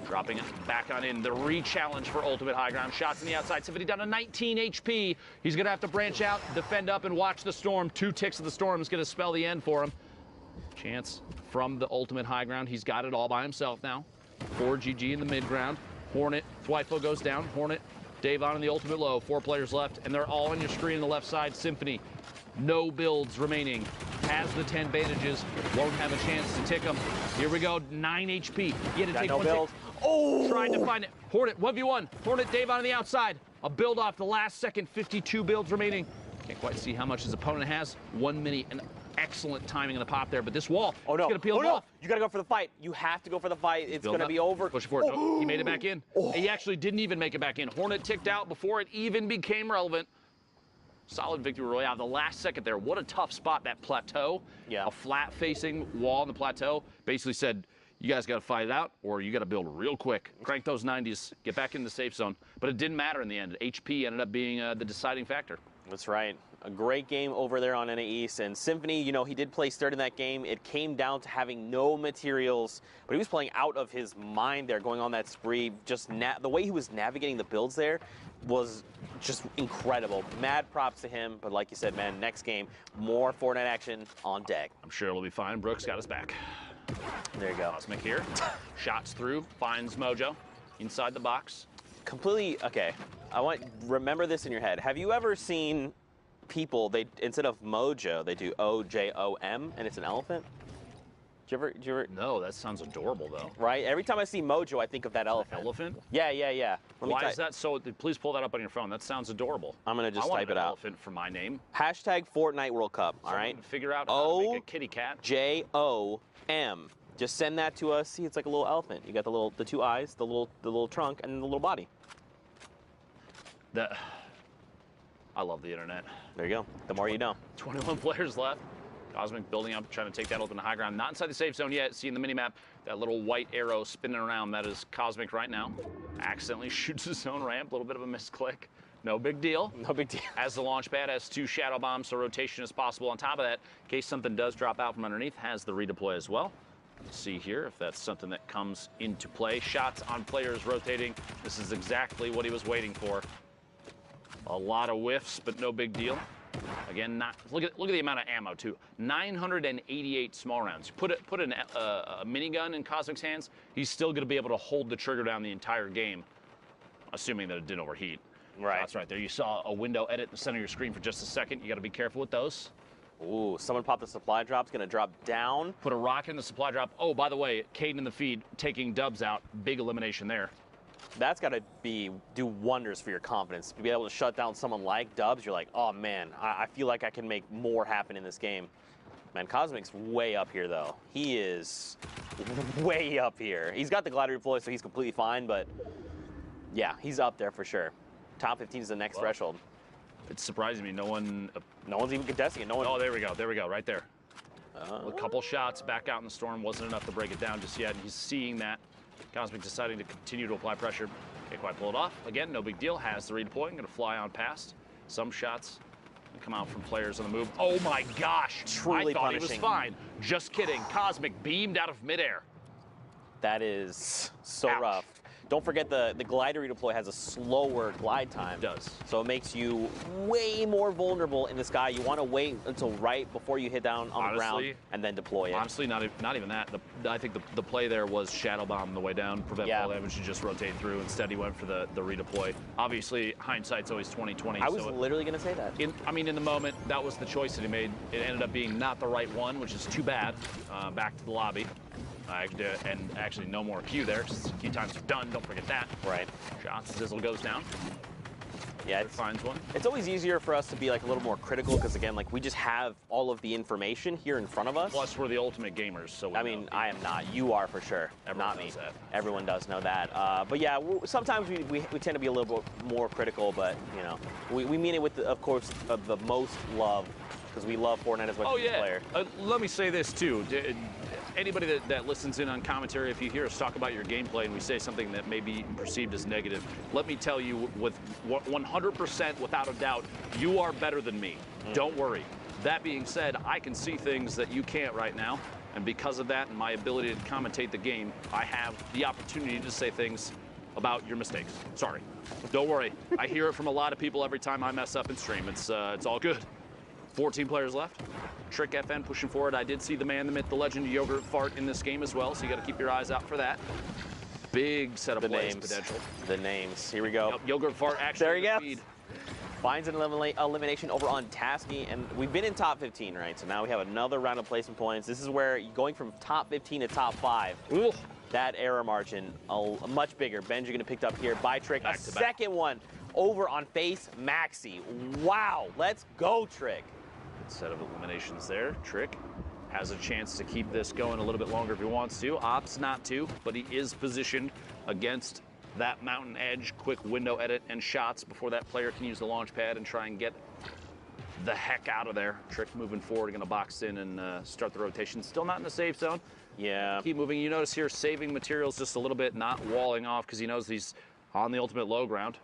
Dropping it back on in. The re-challenge for Ultimate High Ground. Shots on the outside. Symphony down to 19 HP. He's gonna have to branch out, defend up, and watch the storm. 2 ticks of the storm is gonna spell the end for him. Chance from the Ultimate High Ground. He's got it all by himself now. 4 GG in the mid ground. Hornet, Thwipo goes down. Hornet, Dave on in the ultimate low. 4 players left, and they're all on your screen on the left side. Symphony, no builds remaining. Has the 10 bandages, won't have a chance to tick them. Here we go, 9 HP. He had to take no 1 build. Oh! Trying to find it. Hornet, 1v1. Hornet, Dave on the outside. A build off the last second, 52 builds remaining. Can't quite see how much his opponent has. 1 minute, and excellent timing in the pop there, but this wall is going to peel him off. You got to go for the fight. You have to go for the fight. It's going to be over. Push forward. Nope, he made it back in. He actually didn't even make it back in. Hornet ticked out before it even became relevant. Solid victory royale. The last second there. What a tough spot, that plateau. Yeah. A flat-facing wall on the plateau. Basically said, you guys got to fight it out, or you got to build real quick. Crank those 90s. Get back in the safe zone. But it didn't matter in the end. HP ended up being the deciding factor. That's right. A great game over there on NA East. And Symphony, you know, he did place third in that game. It came down to having no materials, but he was playing out of his mind there, going on that spree. Just the way he was navigating the builds there was just incredible. Mad props to him. But like you said, man, next game, more Fortnite action on deck. I'm sure it'll be fine. Brooks got his back. There you go. Cosmic here. Shots through, finds Mojo inside the box. Completely, okay. Remember this in your head. Have you ever seen people, instead of Mojo, they do O-J-O-M, and it's an elephant? Did you ever? No, that sounds adorable, though. Right? Every time I see Mojo, I think of that elephant. Elephant? Yeah. Why is that so? Please pull that up on your phone. That sounds adorable. I'm going to just type it out. Elephant for my name. Hashtag Fortnite World Cup, all right? Figure out how to make a kitty cat. O-J-O-M. Just send that to us. See, it's like a little elephant. You got the two eyes, the little trunk, and the little body. I love the internet. There you go. The more you know. 21 players left. Cosmic building up, trying to take that open high ground. Not inside the safe zone yet. Seeing the minimap, that little white arrow spinning around. That is Cosmic right now. Accidentally shoots his own ramp. A little bit of a misclick. No big deal. No big deal. As the launch pad has 2 shadow bombs, so rotation is possible. On top of that, in case something does drop out from underneath, has the redeploy as well. Let's see here if that's something that comes into play. Shots on players rotating. This is exactly what he was waiting for. A lot of whiffs, but no big deal. Again, look at the amount of ammo too. 988 small rounds. Put a minigun in Cosmic's hands, he's still going to be able to hold the trigger down the entire game, assuming that it didn't overheat. Right. That's right there. You saw a window edit in the center of your screen for just a second. You got to be careful with those. Ooh, someone popped the supply drop. It's going to drop down. Put a rocket in the supply drop. Oh, by the way, Caden in the feed taking Dubs out. Big elimination there. That's got to do wonders for your confidence. To be able to shut down someone like Dubs, you're like, oh man, I feel like I can make more happen in this game. Man, Cosmic's way up here though. He is way up here. He's got the glider deploy, so he's completely fine, but yeah, he's up there for sure. Top 15 is the next threshold. It's surprising me. No one's even contesting it. Oh, there we go, right there. A couple shots back out in the storm wasn't enough to break it down just yet. And he's seeing that. Cosmic deciding to continue to apply pressure. Can't quite pull it off. Again, no big deal. Has the redeploy. Going to fly on past. Some shots come out from players on the move. Oh my gosh! Truly I thought punishing. He was fine. Just kidding. Cosmic beamed out of midair. That is so Ouch. rough. Don't forget the glider redeploy has a slower glide time. It does. So it makes you way more vulnerable in the sky. You want to wait until right before you hit down on the ground and then deploy it. Honestly, not even that. I think the play there was shadow bomb the way down, prevent fall damage, and just rotate through. Instead, he went for the redeploy. Obviously, hindsight's always 20/20. I was literally going to say that. In the moment, that was the choice that he made. It ended up being not the right one, which is too bad. Back to the lobby. And actually no more Q there. Q times are done. Don't forget that. Right. Shots. Zizzle goes down. Yeah, it finds one. It's always easier for us to be like a little more critical because again, like we just have all of the information here in front of us. Plus, we're the ultimate gamers, so I mean, I am not. You are for sure. Everyone not me. knows that. Everyone does know that. But yeah, sometimes we tend to be a little bit more critical, but you know, we mean it with, of course, the most love because we love Fortnite as much as the player. Let me say this too. Anybody that listens in on commentary, if you hear us talk about your gameplay and we say something that may be perceived as negative, let me tell you with 100% without a doubt, you are better than me. Don't worry. That being said, I can see things that you can't right now, and because of that and my ability to commentate the game, I have the opportunity to say things about your mistakes. Sorry. Don't worry. I hear it from a lot of people every time I mess up in stream. It's all good. 14 players left. Trick FN pushing forward. I did see the man, the myth, the legend, Yogurt Fart in this game as well, so you got to keep your eyes out for that. Big set of plays potential. The names. Here we go. Yep, Yogurt Fart actually there he goes. Finds an elimination over on Tasky, and we've been in top 15, right? So now we have another round of placement points. This is where going from top 15 to top 5. Ooh. That error margin, much bigger. Benji going to pick up here by Trick. A second one over on Face Maxi. Wow, let's go, Trick. Set of eliminations there. Trick has a chance to keep this going a little bit longer if he wants to. Opts not to, but he is positioned against that mountain edge. Quick window edit and shots before that player can use the launch pad and try and get the heck out of there. Trick moving forward, going to box in and start the rotation. Still not in the safe zone. Yeah. Keep moving. You notice here saving materials just a little bit, not walling off because he knows he's on the ultimate low ground.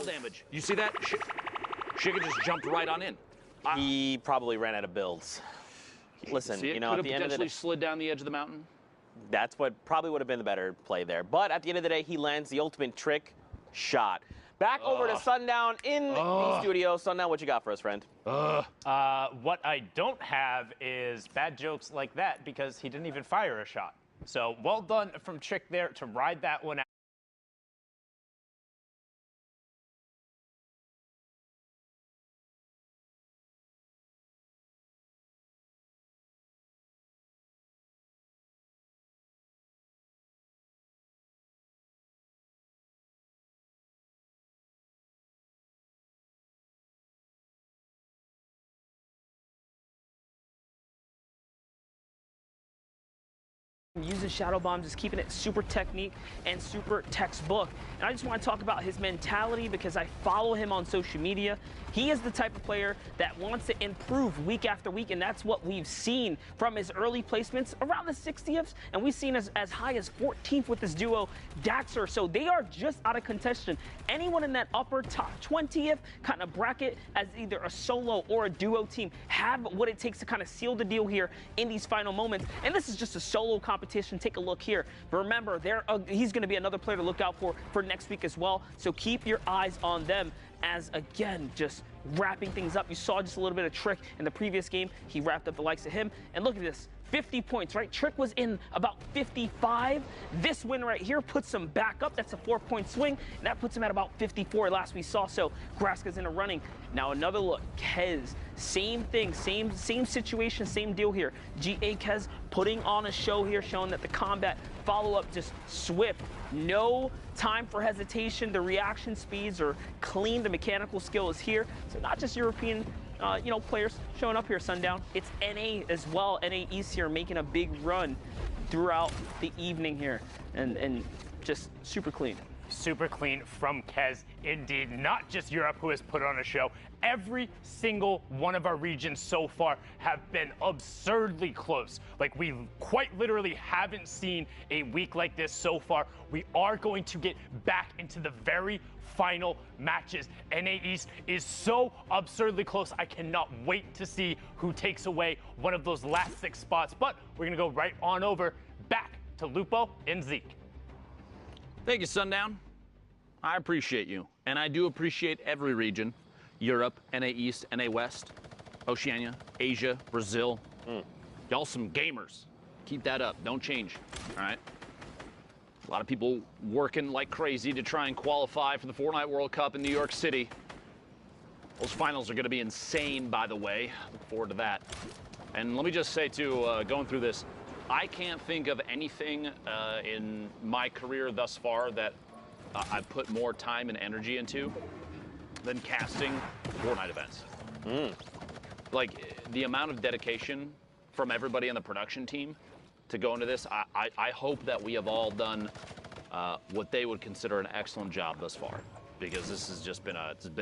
damage. You see that? Shiga just jumped right on in. He probably ran out of builds. Listen, See it? you know, Could at have the end of the potentially day, slid down the edge of the mountain. that's what probably would have been the better play there. But at the end of the day, he lands the ultimate trick shot. Back over to Sundown in the studio. Sundown, what you got for us, friend? What I don't have is bad jokes like that because he didn't even fire a shot. So well done from Trick there to ride that one out. Using shadow bombs, just keeping it super technique and super textbook. And I just want to talk about his mentality because I follow him on social media. He is the type of player that wants to improve week after week, and that's what we've seen from his early placements around the 60th, and we've seen as high as 14th with this duo Daxter. So they are just out of contention. Anyone in that upper top 20th kind of bracket as either a solo or a duo team have what it takes to kind of seal the deal here in these final moments. And this is just a solo competition. Take a look here. But remember, he's going to be another player to look out for next week as well. So keep your eyes on them as, again, just wrapping things up. You saw just a little bit of Trick in the previous game. He wrapped up the likes of him. And look at this. 50 points, right? Trick was in about 55. This win right here puts him back up. That's a 4-point swing. And that puts him at about 54 last we saw. So Graska's in a running. Now another look. Kez, same thing, same situation, same deal here. GA Kez putting on a show here, showing that the combat follow-up just swift. No time for hesitation. The reaction speeds are clean. The mechanical skill is here. So not just European players showing up here, Sundown. It's NA as well. NA East here making a big run throughout the evening here. And just super clean. Super clean from Kez, indeed. Not just Europe who has put on a show. Every single one of our regions so far have been absurdly close. Like, we quite literally haven't seen a week like this so far. We are going to get back into the very final matches. NA East is so absurdly close. I cannot wait to see who takes away one of those last 6 spots. But we're going to go right on over back to Lupo and Zeke. Thank you, Sundown. I appreciate you. And I do appreciate every region. Europe, NA East, NA West, Oceania, Asia, Brazil. Y'all some gamers. Keep that up. Don't change. All right? A lot of people working like crazy to try and qualify for the Fortnite World Cup in New York City. Those finals are going to be insane, by the way. Look forward to that. And let me just say, too, going through this, I can't think of anything in my career thus far that I've put more time and energy into than casting Fortnite events. Like, the amount of dedication from everybody on the production team to go into this, I hope that we have all done what they would consider an excellent job thus far, because this has just been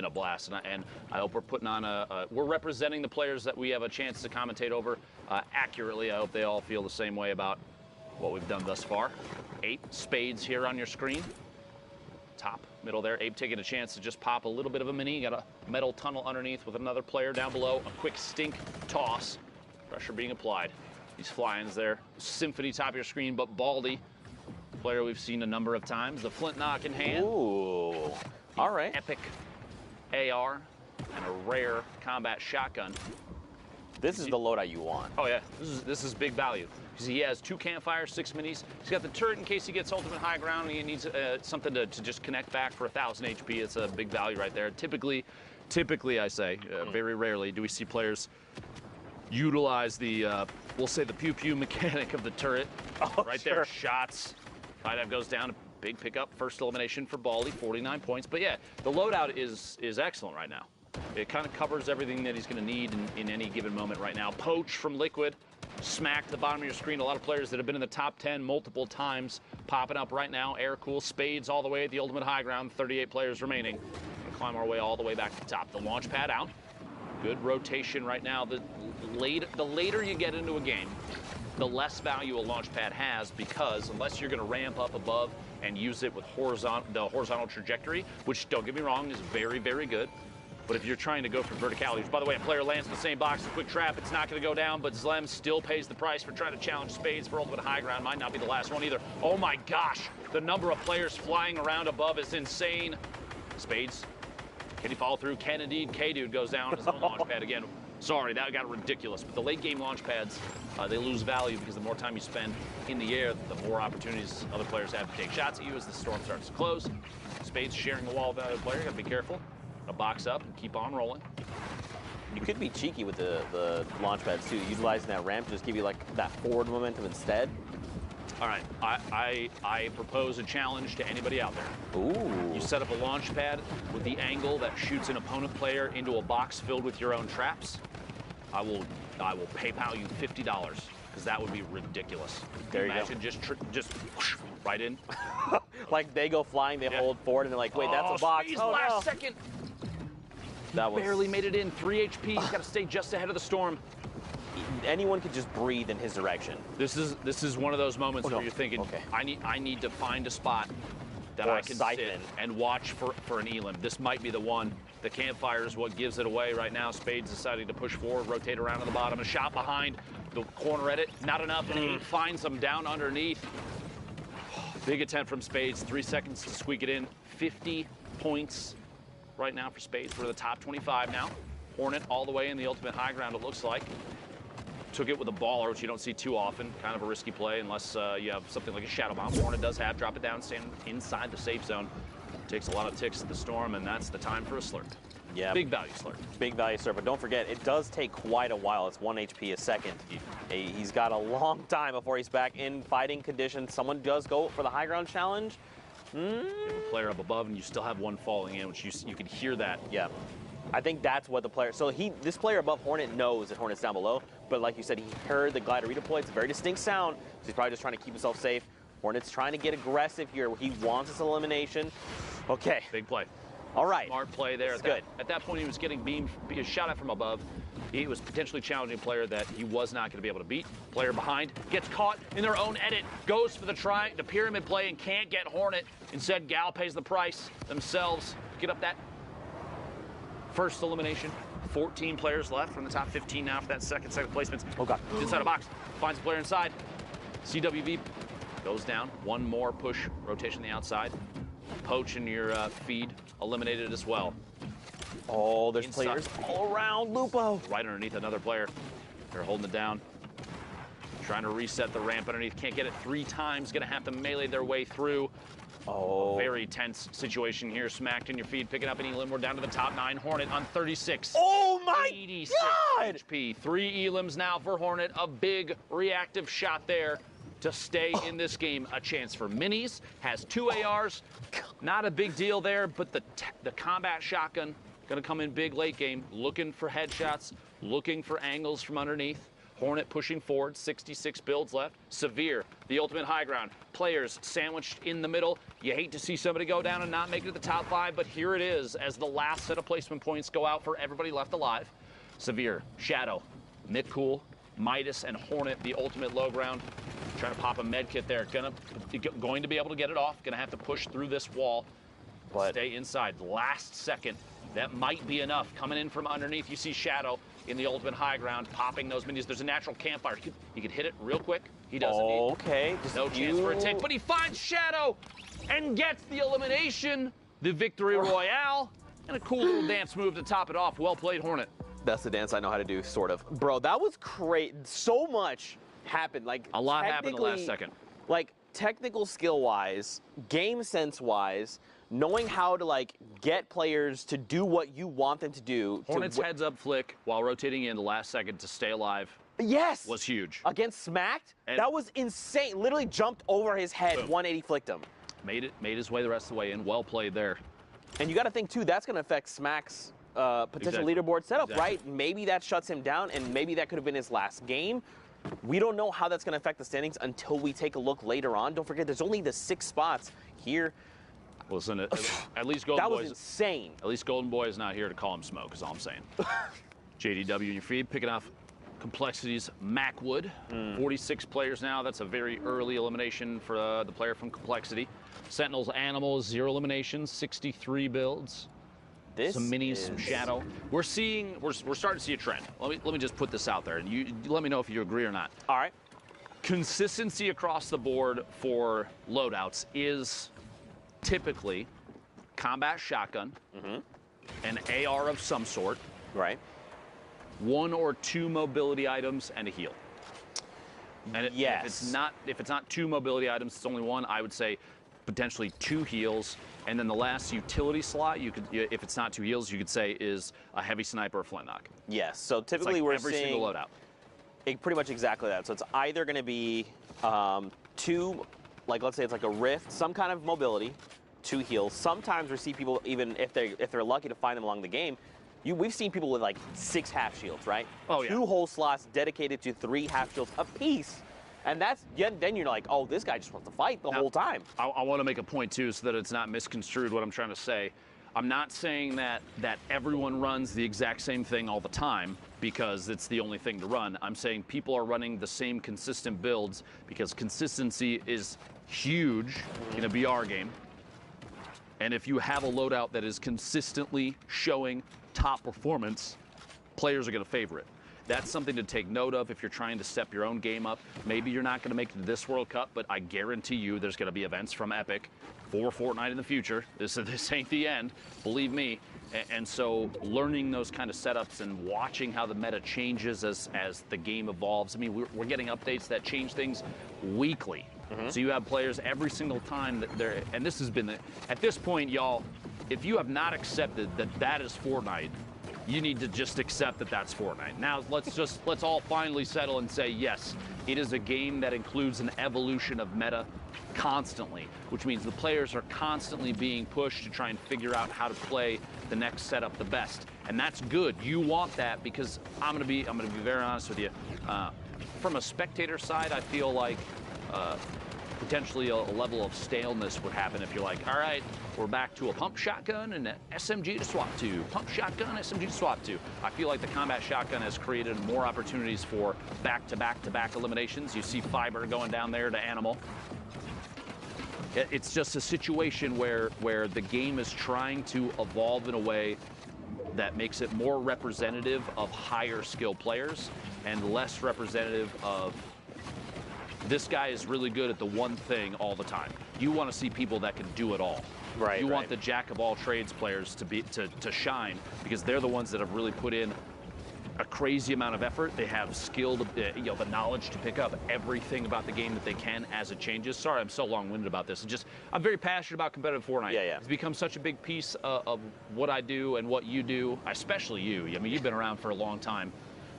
a blast, and I hope we're putting on we're representing the players that we have a chance to commentate over accurately. I hope they all feel the same way about what we've done thus far. 8 spades here on your screen. Top middle there. Abe taking a chance to just pop a little bit of a mini. Got a metal tunnel underneath with another player down below. A quick stink toss. Pressure being applied. These fly-ins there. Symphony top of your screen, but Baldy, player we've seen a number of times. The flint knock in hand. Ooh. All right. Epic AR and a rare combat shotgun. This is the loadout you want. Oh yeah, this is big value. Because he has 2 campfires, 6 minis. He's got the turret in case he gets ultimate high ground and he needs something to just connect back for 1,000 HP. It's a big value right there. Typically I say, very rarely do we see players utilize the, we'll say the pew-pew mechanic of the turret. Right sure. there, shots. 5 goes down, a big pickup. First elimination for Baldy, 49 points. But yeah, the loadout is excellent right now. It kind of covers everything that he's going to need in any given moment right now. Poach from Liquid. Smack to the bottom of your screen. A lot of players that have been in the top 10 multiple times popping up right now. Air cool, spades all the way at the ultimate high ground. 38 players remaining. Gonna climb our way all the way back to the top. The launch pad out. Good rotation right now. The later you get into a game, the less value a launch pad has, because unless you're going to ramp up above and use it with the horizontal trajectory, which, don't get me wrong, is very, very good. But if you're trying to go for verticality, by the way, a player lands in the same box, a quick trap, it's not going to go down, but Zlem still pays the price for trying to challenge Spades for ultimate high ground. Might not be the last one either. Oh my gosh, the number of players flying around above is insane. Spades, can he follow through? Can indeed. K-Dude goes down on his own launch pad again. Sorry, that got ridiculous. But the late game launch pads, they lose value because the more time you spend in the air, the more opportunities other players have to take shots at you as the storm starts to close. Spades sharing the wall with another player, gotta be careful. A box up and keep on rolling. You could be cheeky with the launch pads too, utilizing that ramp to just give you like that forward momentum instead. All right, I propose a challenge to anybody out there. Ooh. You set up a launch pad with the angle that shoots an opponent player into a box filled with your own traps. I will PayPal you $50 because that would be ridiculous. There you imagine go. just whoosh, right in. Like they go flying, they hold forward, and they're like, wait, that's a box. Speeds, Oh, last no. second. That was Barely made it in. 3 HP. He's got to stay just ahead of the storm. Anyone could just breathe in his direction. This is one of those moments where you're thinking, okay. I need to find a spot that Or I a can siphon. sit and watch for an elim. This might be the one. The campfire is what gives it away right now. Spades deciding to push forward, rotate around to the bottom. A shot behind the corner edit. Not enough. And he finds him down underneath. Big attempt from Spades. 3 seconds to squeak it in. 50 points right now for Spades. We're the top 25 now. Hornet all the way in the ultimate high ground, it looks like. Took it with a baller, which you don't see too often. Kind of a risky play unless you have something like a shadow bomb. Hornet does have. Drop it down, stand inside the safe zone. Takes a lot of ticks at the storm, and that's the time for a slurp. Yeah. Big value slurp. Big value slurp, but don't forget, it does take quite a while. It's 1 HP a second. He's got a long time before he's back in fighting condition. Someone does go for the high ground challenge. You have a player up above, and you still have one falling in, which you can hear that. Yeah. I think that's what the player. So this player above Hornet knows that Hornet's down below, but like you said, he heard the glider redeploy. It's a very distinct sound, so he's probably just trying to keep himself safe. Hornet's trying to get aggressive here. He wants this elimination. Okay. Big play. All right. Smart play there. Good. At that point, he was getting shot at from above. He was potentially challenging a player that he was not going to be able to beat. Player behind gets caught in their own edit, goes for the pyramid play and can't get Hornet. Instead, Gal pays the price themselves. Get up that first elimination. 14 players left from the top 15 now for that second placement. Oh, God. Inside a box. Finds a player inside. CWV goes down. One more push. Rotation on the outside. Poach in your feed. Eliminated as well. Oh, there's Inside. players all around Lupo. Right underneath another player. They're holding it down. Trying to reset the ramp underneath. Can't get it 3 times. Gonna have to melee their way through. Oh. Very tense situation here. Smacked in your feed. Picking up an elim. We're down to the top 9. Hornet on 36. Oh my 86 God! HP. 3 elims now for Hornet. A big reactive shot there to stay in this game. A chance for minis. Has 2 ARs. Not a big deal there, but the combat shotgun gonna come in big late game. Looking for headshots. Looking for angles from underneath. Hornet pushing forward, 66 builds left. Severe, the ultimate high ground. Players sandwiched in the middle. You hate to see somebody go down and not make it to the top 5, but here it is as the last set of placement points go out for everybody left alive. Severe, Shadow, Mick Cool, Midas, and Hornet, the ultimate low ground. Trying to pop a med kit there. Going to be able to get it off. Gonna have to push through this wall. But stay inside. Last second. That might be enough. Coming in from underneath, you see Shadow in the ultimate high ground, popping those minis. There's a natural campfire. He could hit it real quick. He doesn't. Okay. No chance for a take, but he finds Shadow and gets the elimination, the victory royale, and a cool little dance move to top it off. Well played, Hornet. That's the dance I know how to do, sort of. Bro, that was great. So much happened. Like a lot happened in the last second. Like technical skill-wise, game sense-wise, knowing how to like get players to do what you want them to do. Hornet's heads up flick while rotating in the last second to stay alive. Yes. Was huge. Against Smacked, that was insane. Literally jumped over his head, boom. 180 flicked him. Made his way the rest of the way in. Well played there. And you got to think too, that's going to affect Smack's potential leaderboard setup, right? Maybe that shuts him down, and maybe that could have been his last game. We don't know how that's going to affect the standings until we take a look later on. Don't forget, there's only the 6 spots here. Listen, at least Golden Boy. That was insane. At least Golden Boy is not here to call him smoke, is all I'm saying. JDW in your feed, picking off Complexity's Macwood. 46 players now. That's a very early elimination for the player from Complexity. Sentinel's Animal, 0 eliminations, 63 builds. Some minis, some shadow. We're starting to see a trend. Let me just put this out there, and you let me know if you agree or not. All right. Consistency across the board for loadouts is typically combat shotgun, an AR of some sort, right? 1 or 2 mobility items and a heal. And if it's not 2 mobility items, it's only 1. I would say potentially 2 heals, and then the last utility slot, you could, if it's not 2 heals, you could say is a heavy sniper or flintlock. Yes. So typically we're every seeing single loadout. Pretty much exactly that. So it's either going to be 2, like let's say it's like a rift, some kind of mobility, 2 heals. Sometimes we see people, even if they're lucky to find them along the game, we've seen people with like 6 half shields, right? Oh yeah. 2 whole slots dedicated to 3 half shields apiece. And then you're like, oh, this guy just wants to fight the whole time. I want to make a point too, so that it's not misconstrued what I'm trying to say. I'm not saying that everyone runs the exact same thing all the time because it's the only thing to run. I'm saying people are running the same consistent builds because consistency is huge in a BR game. And if you have a loadout that is consistently showing top performance, players are going to favor it. That's something to take note of if you're trying to step your own game up. Maybe you're not going to make it to this World Cup, but I guarantee you there's going to be events from Epic for Fortnite in the future. This ain't the end, believe me. And so learning those kind of setups and watching how the meta changes as the game evolves. I mean, we're getting updates that change things weekly. So you have players every single time that they're, and this has been at this point, y'all, if you have not accepted that is Fortnite, you need to just accept that that's Fortnite. Now, let's all finally settle and say, yes, it is a game that includes an evolution of meta constantly, which means the players are constantly being pushed to try and figure out how to play the next setup the best. And that's good. You want that because I'm gonna be very honest with you. From a spectator side, I feel like potentially a level of staleness would happen if you're like, all right, we're back to a pump shotgun and an SMG to swap to. Pump shotgun, SMG to swap to. I feel like the combat shotgun has created more opportunities for back-to-back-to-back eliminations. You see Fiber going down there to Animal. It's just a situation where the game is trying to evolve in a way that makes it more representative of higher skill players and less representative of this guy is really good at the one thing all the time. You want to see people that can do it all. Right. You want the jack of all trades players to shine because they're the ones that have really put in a crazy amount of effort. They have skill, the knowledge to pick up everything about the game that they can as it changes. Sorry, I'm so long-winded about this. I'm very passionate about competitive Fortnite. Yeah. It's become such a big piece of what I do and what you do, especially you. I mean, you've been around for a long time.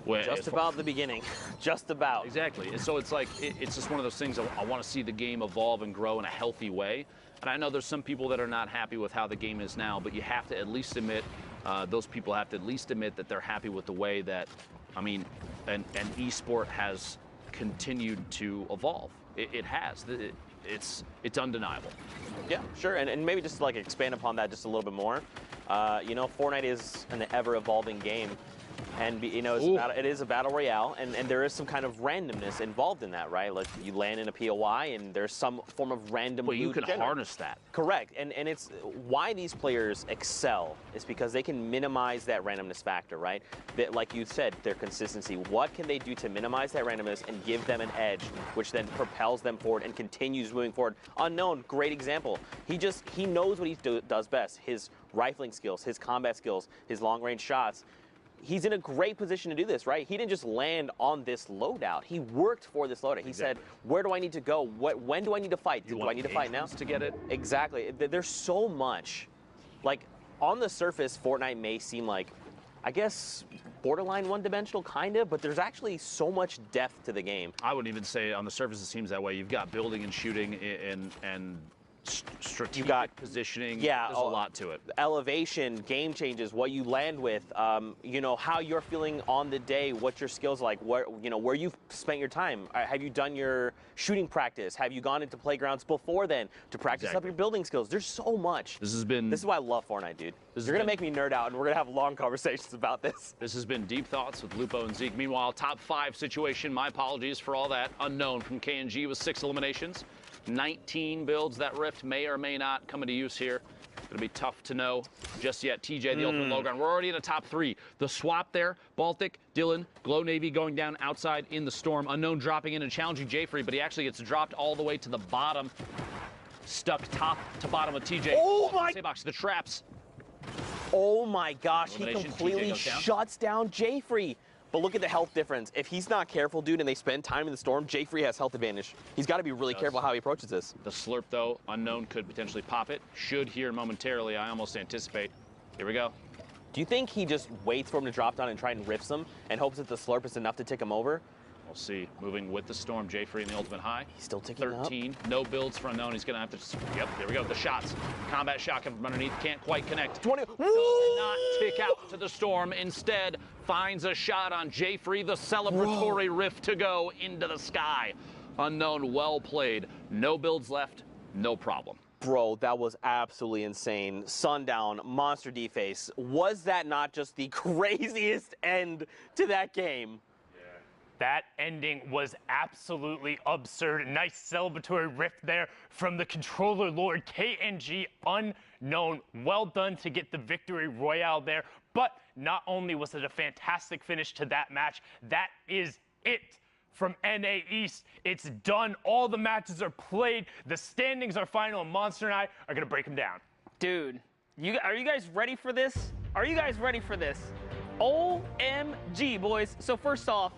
Just about the beginning. Just about. Exactly. And so it's like, it's just one of those things I want to see the game evolve and grow in a healthy way. And I know there's some people that are not happy with how the game is now, but you have to at least admit, those people have to at least admit that they're happy with the way that, I mean, an esport has continued to evolve. It has. It's undeniable. Yeah, sure. And maybe just like expand upon that just a little bit more. Fortnite is an ever-evolving game. And it is a battle royale, and there is some kind of randomness involved in that, right? Like you land in a POI, and there's some form of random. Well, you can harness that. Correct, and it's why these players excel is because they can minimize that randomness factor, right? Like you said, their consistency. What can they do to minimize that randomness and give them an edge, which then propels them forward and continues moving forward? Unknown, great example. He knows what he does best. His rifling skills, his combat skills, his long-range shots. He's in a great position to do this, right? He didn't just land on this loadout. He worked for this loadout. He said, where do I need to go? When do I need to fight? Do I need to fight now? To get it? Exactly. There's so much. Like, on the surface, Fortnite may seem like, I guess, borderline one-dimensional, kind of, but there's actually so much depth to the game. I wouldn't even say on the surface it seems that way. You've got building and shooting and strategic positioning. Yeah, there's a lot to it. Elevation, game changes, what you land with, you know, how you're feeling on the day, what your skills are like, where you've spent your time. Have you done your shooting practice? Have you gone into playgrounds before then to practice up your building skills? There's so much. This is why I love Fortnite, dude. You're going to make me nerd out, and we're going to have long conversations about this. This has been Deep Thoughts with Lupo and Zeke. Meanwhile, top 5 situation, my apologies for all that. Unknown from KNG with 6 eliminations. 19 builds. That Rift may or may not come into use here. It'll be tough to know just yet. TJ, the ultimate low ground. We're already in a top 3. The swap there, Baltic, Dylan, Glow Navy going down outside in the storm. Unknown dropping in and challenging Jfree, but he actually gets dropped all the way to the bottom. Stuck top to bottom of TJ. Oh my! Box, the traps. Oh my gosh, he Elimination, completely shuts down Jfree. But look at the health difference. If he's not careful, dude, and they spend time in the storm, Jfree has health advantage. He's got to be really careful how he approaches this. The slurp, though, Unknown could potentially pop it. Should here momentarily, I almost anticipate. Here we go. Do you think he just waits for him to drop down and try and rips him and hopes that the slurp is enough to tick him over? We'll see. Moving with the storm, Jfree in the ultimate high. He's still ticking 13. Up. No builds for Unknown. He's going to have to... Yep, there we go. The shots. Combat shot coming from underneath. Can't quite connect. 20. Does not tick out to the storm. Instead, finds a shot on Jfree. The celebratory rift to go into the sky. Unknown, well played. No builds left. No problem. Bro, that was absolutely insane. Sundown, Monster D-Face. Was that not just the craziest end to that game? That ending was absolutely absurd. Nice celebratory rift there from the controller lord KNG. Unknown. Well done to get the victory royale there. But not only was it a fantastic finish to that match, that is it from NA East. It's done. All the matches are played. The standings are final, and Monster and I are going to break them down. Dude, are you guys ready for this? Are you guys ready for this? OMG, boys. So first off,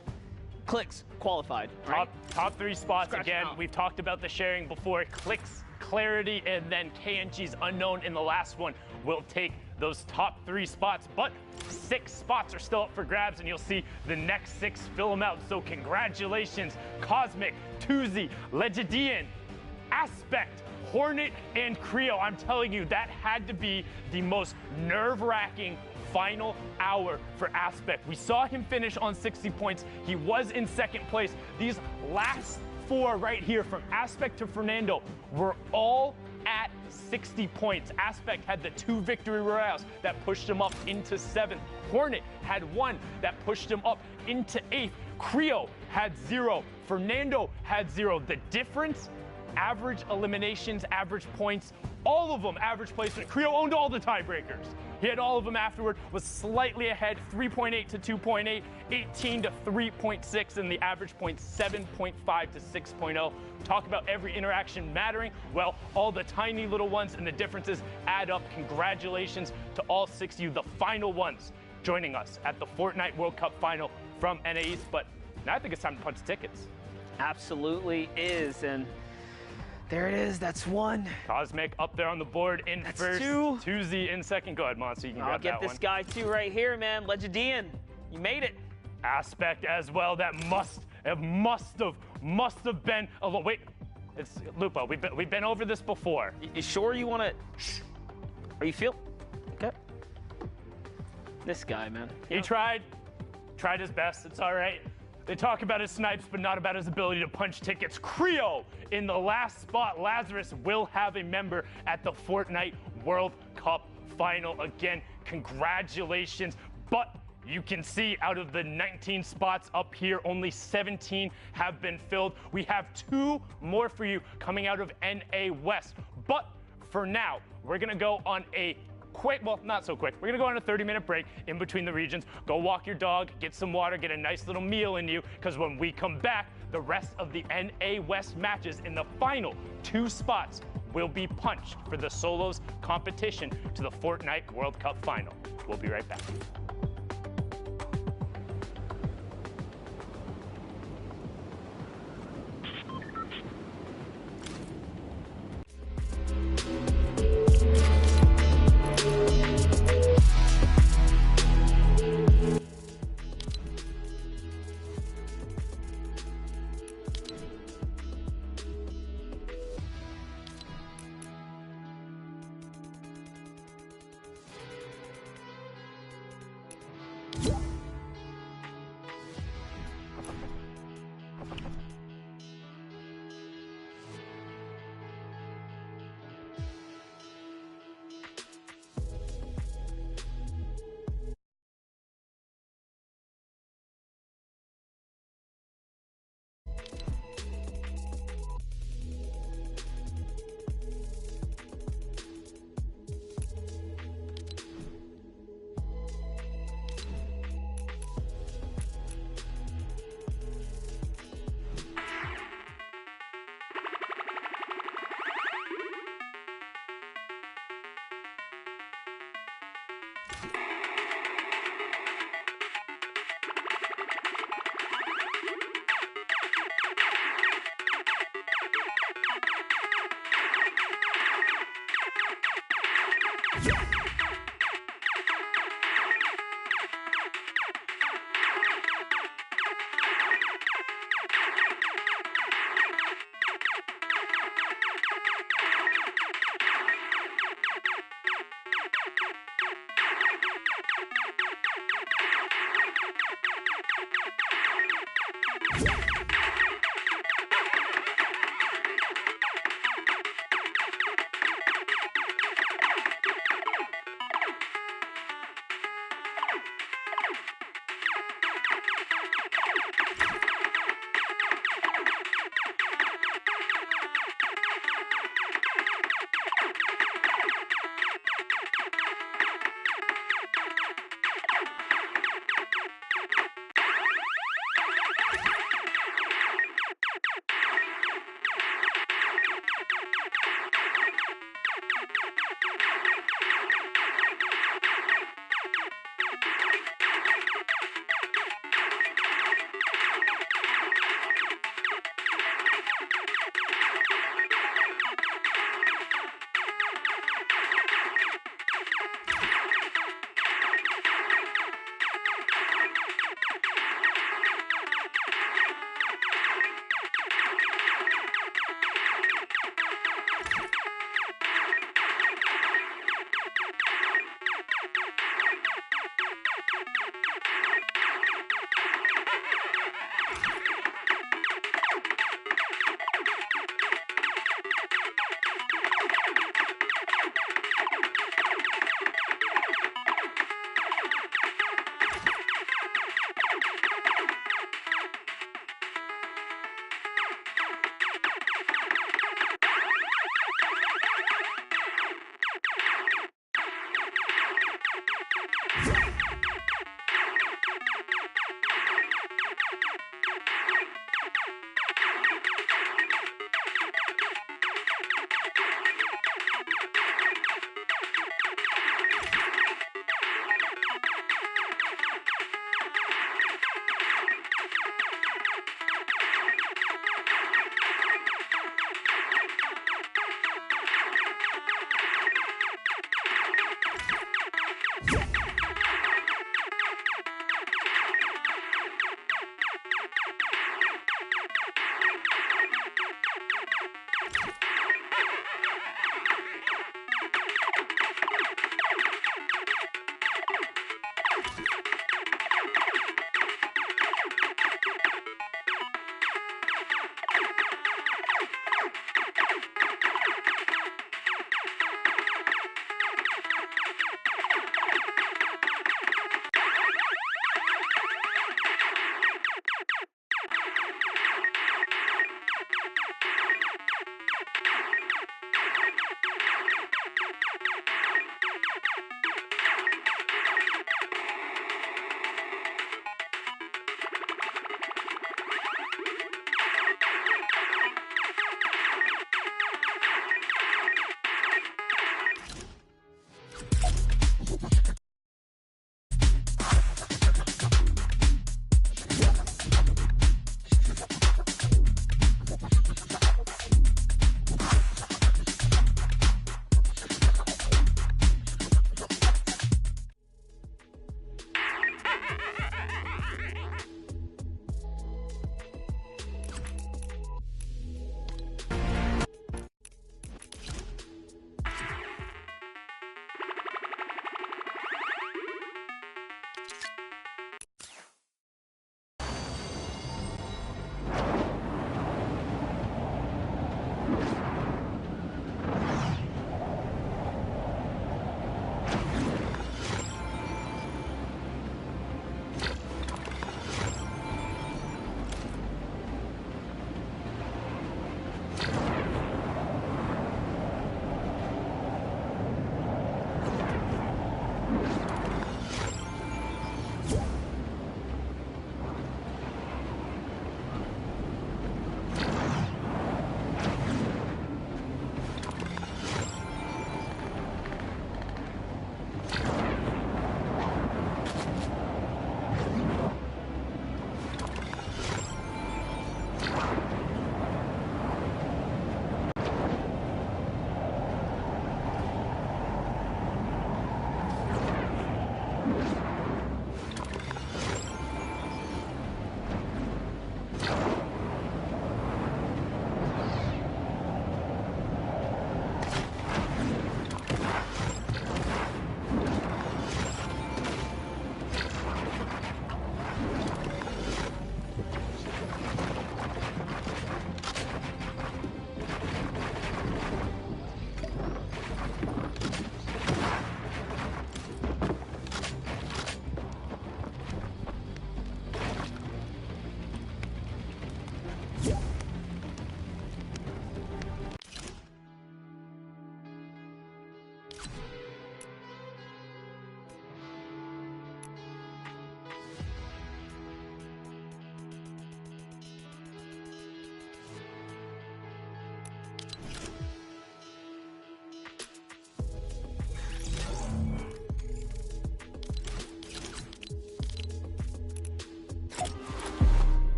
Clicks qualified, right? Top 3 spots. Again, we've talked about the sharing before. Clicks, Clarity, and then KNG's Unknown in the last one will take those top 3 spots. But 6 spots are still up for grabs, and you'll see the next 6 fill them out. So congratulations, Cosmic, Tuzi, Legidian, Aspect, Hornet, and Creo. I'm telling you, that had to be the most nerve-wracking final hour for Aspect. We saw him finish on 60 points. He was in 2nd place. These last 4 right here, from Aspect to Fernando, were all at 60 points. Aspect had the 2 victory royales that pushed him up into 7th. Hornet had 1 that pushed him up into 8th. Creo had 0. Fernando had 0. The difference, average eliminations, average points, all of them average placement. Creo owned all the tiebreakers. He had all of them afterward, was slightly ahead, 3.8 to 2.8, 18 to 3.6, and the average point 7.5 to 6.0. Talk about every interaction mattering. Well, all the tiny little ones and the differences add up. Congratulations to all 6 of you, the final ones, joining us at the Fortnite World Cup final from NA East. But now I think it's time to punch tickets. Absolutely is, and there it is. That's 1. Cosmic up there on the board in That's first. 2. Tuzi in second. Go ahead, Monster. You can I'll grab get that this one. guy too right here, man. Legidian. You made it. Aspect as well. That must have been. Oh wait, it's Lupo. We've been over this before. You sure you want to? Are you feel? Okay. This guy, man. He tried his best. It's all right. They talk about his snipes, but not about his ability to punch tickets. Creo in the last spot. Lazarus will have a member at the Fortnite World Cup final. Again, congratulations. But you can see out of the 19 spots up here, only 17 have been filled. We have 2 more for you coming out of NA West. But for now, we're going to go on a quick, well, not so quick. We're gonna go on a 30-minute break in between the regions. Go walk your dog, get some water, get a nice little meal in you, because when we come back, the rest of the NA West matches in the final 2 spots will be punched for the solos competition to the Fortnite World Cup final. We'll be right back.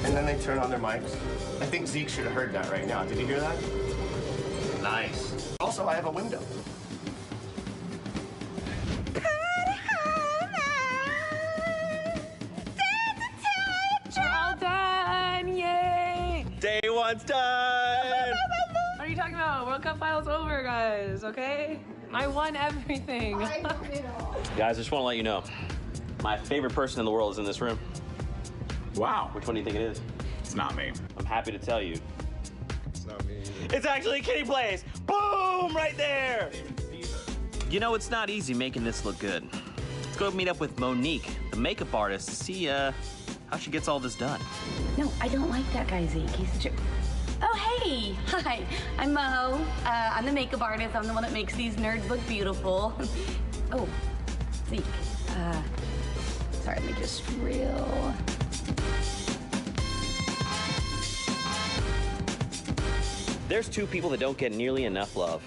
And then they turn on their mics. I think Zeke should have heard that right now. Did you hear that? Nice. Also, I have a window. We're all done! Yay! Day one's done! What are you talking about? World Cup finals over, guys, okay? I won everything. Guys, I just want to let you know, my favorite person in the world is in this room. Wow. Which one do you think it is? It's not me. I'm happy to tell you. It's not me. It's actually Kitty Plays! Boom! Right there! You know, it's not easy making this look good. Let's go meet up with Monique, the makeup artist, to see how she gets all this done. No, I don't like that guy, Zeke. He's such a... Oh, hey! Hi, I'm Mo. I'm the makeup artist. I'm the one that makes these nerds look beautiful. Oh, Zeke. Sorry, let me just reel. There's two people that don't get nearly enough love.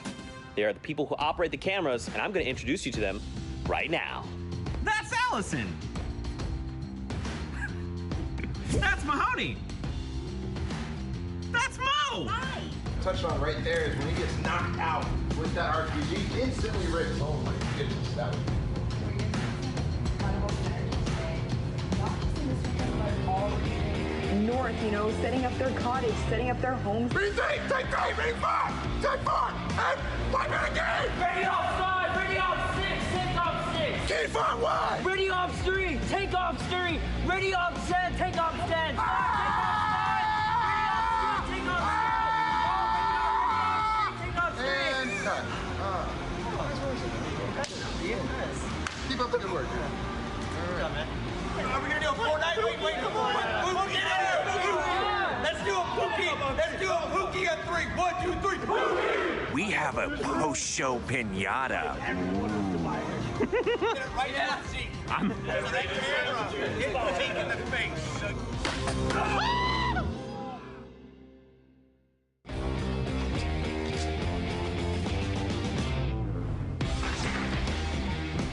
They are the people who operate the cameras, and I'm going to introduce you to them right now. That's Allison! That's Mahoney! That's Mo! Hi! Touched on right there is when he gets knocked out with that RPG, instantly rips. Oh my goodness, that was... North, you know, setting up their cottage, setting up their homes. Take 3, take 5, take 4, and 5 minute game! Ready off 5, ready off 6, take off 6. Keep on 1. Ready off 3, take off 3. Ready off 10, take off 10. Take off 9, ready off 3, take off 6. And cut. Keep up the good work. Are we gonna do a Fortnite? Wait, come on. We'll get in there. Let's do a Pookie on 3. 1, 2, 3. Pookie! We have a post-show pinata. Right now, Zeke. I'm right camera. Hit Zeke in the face.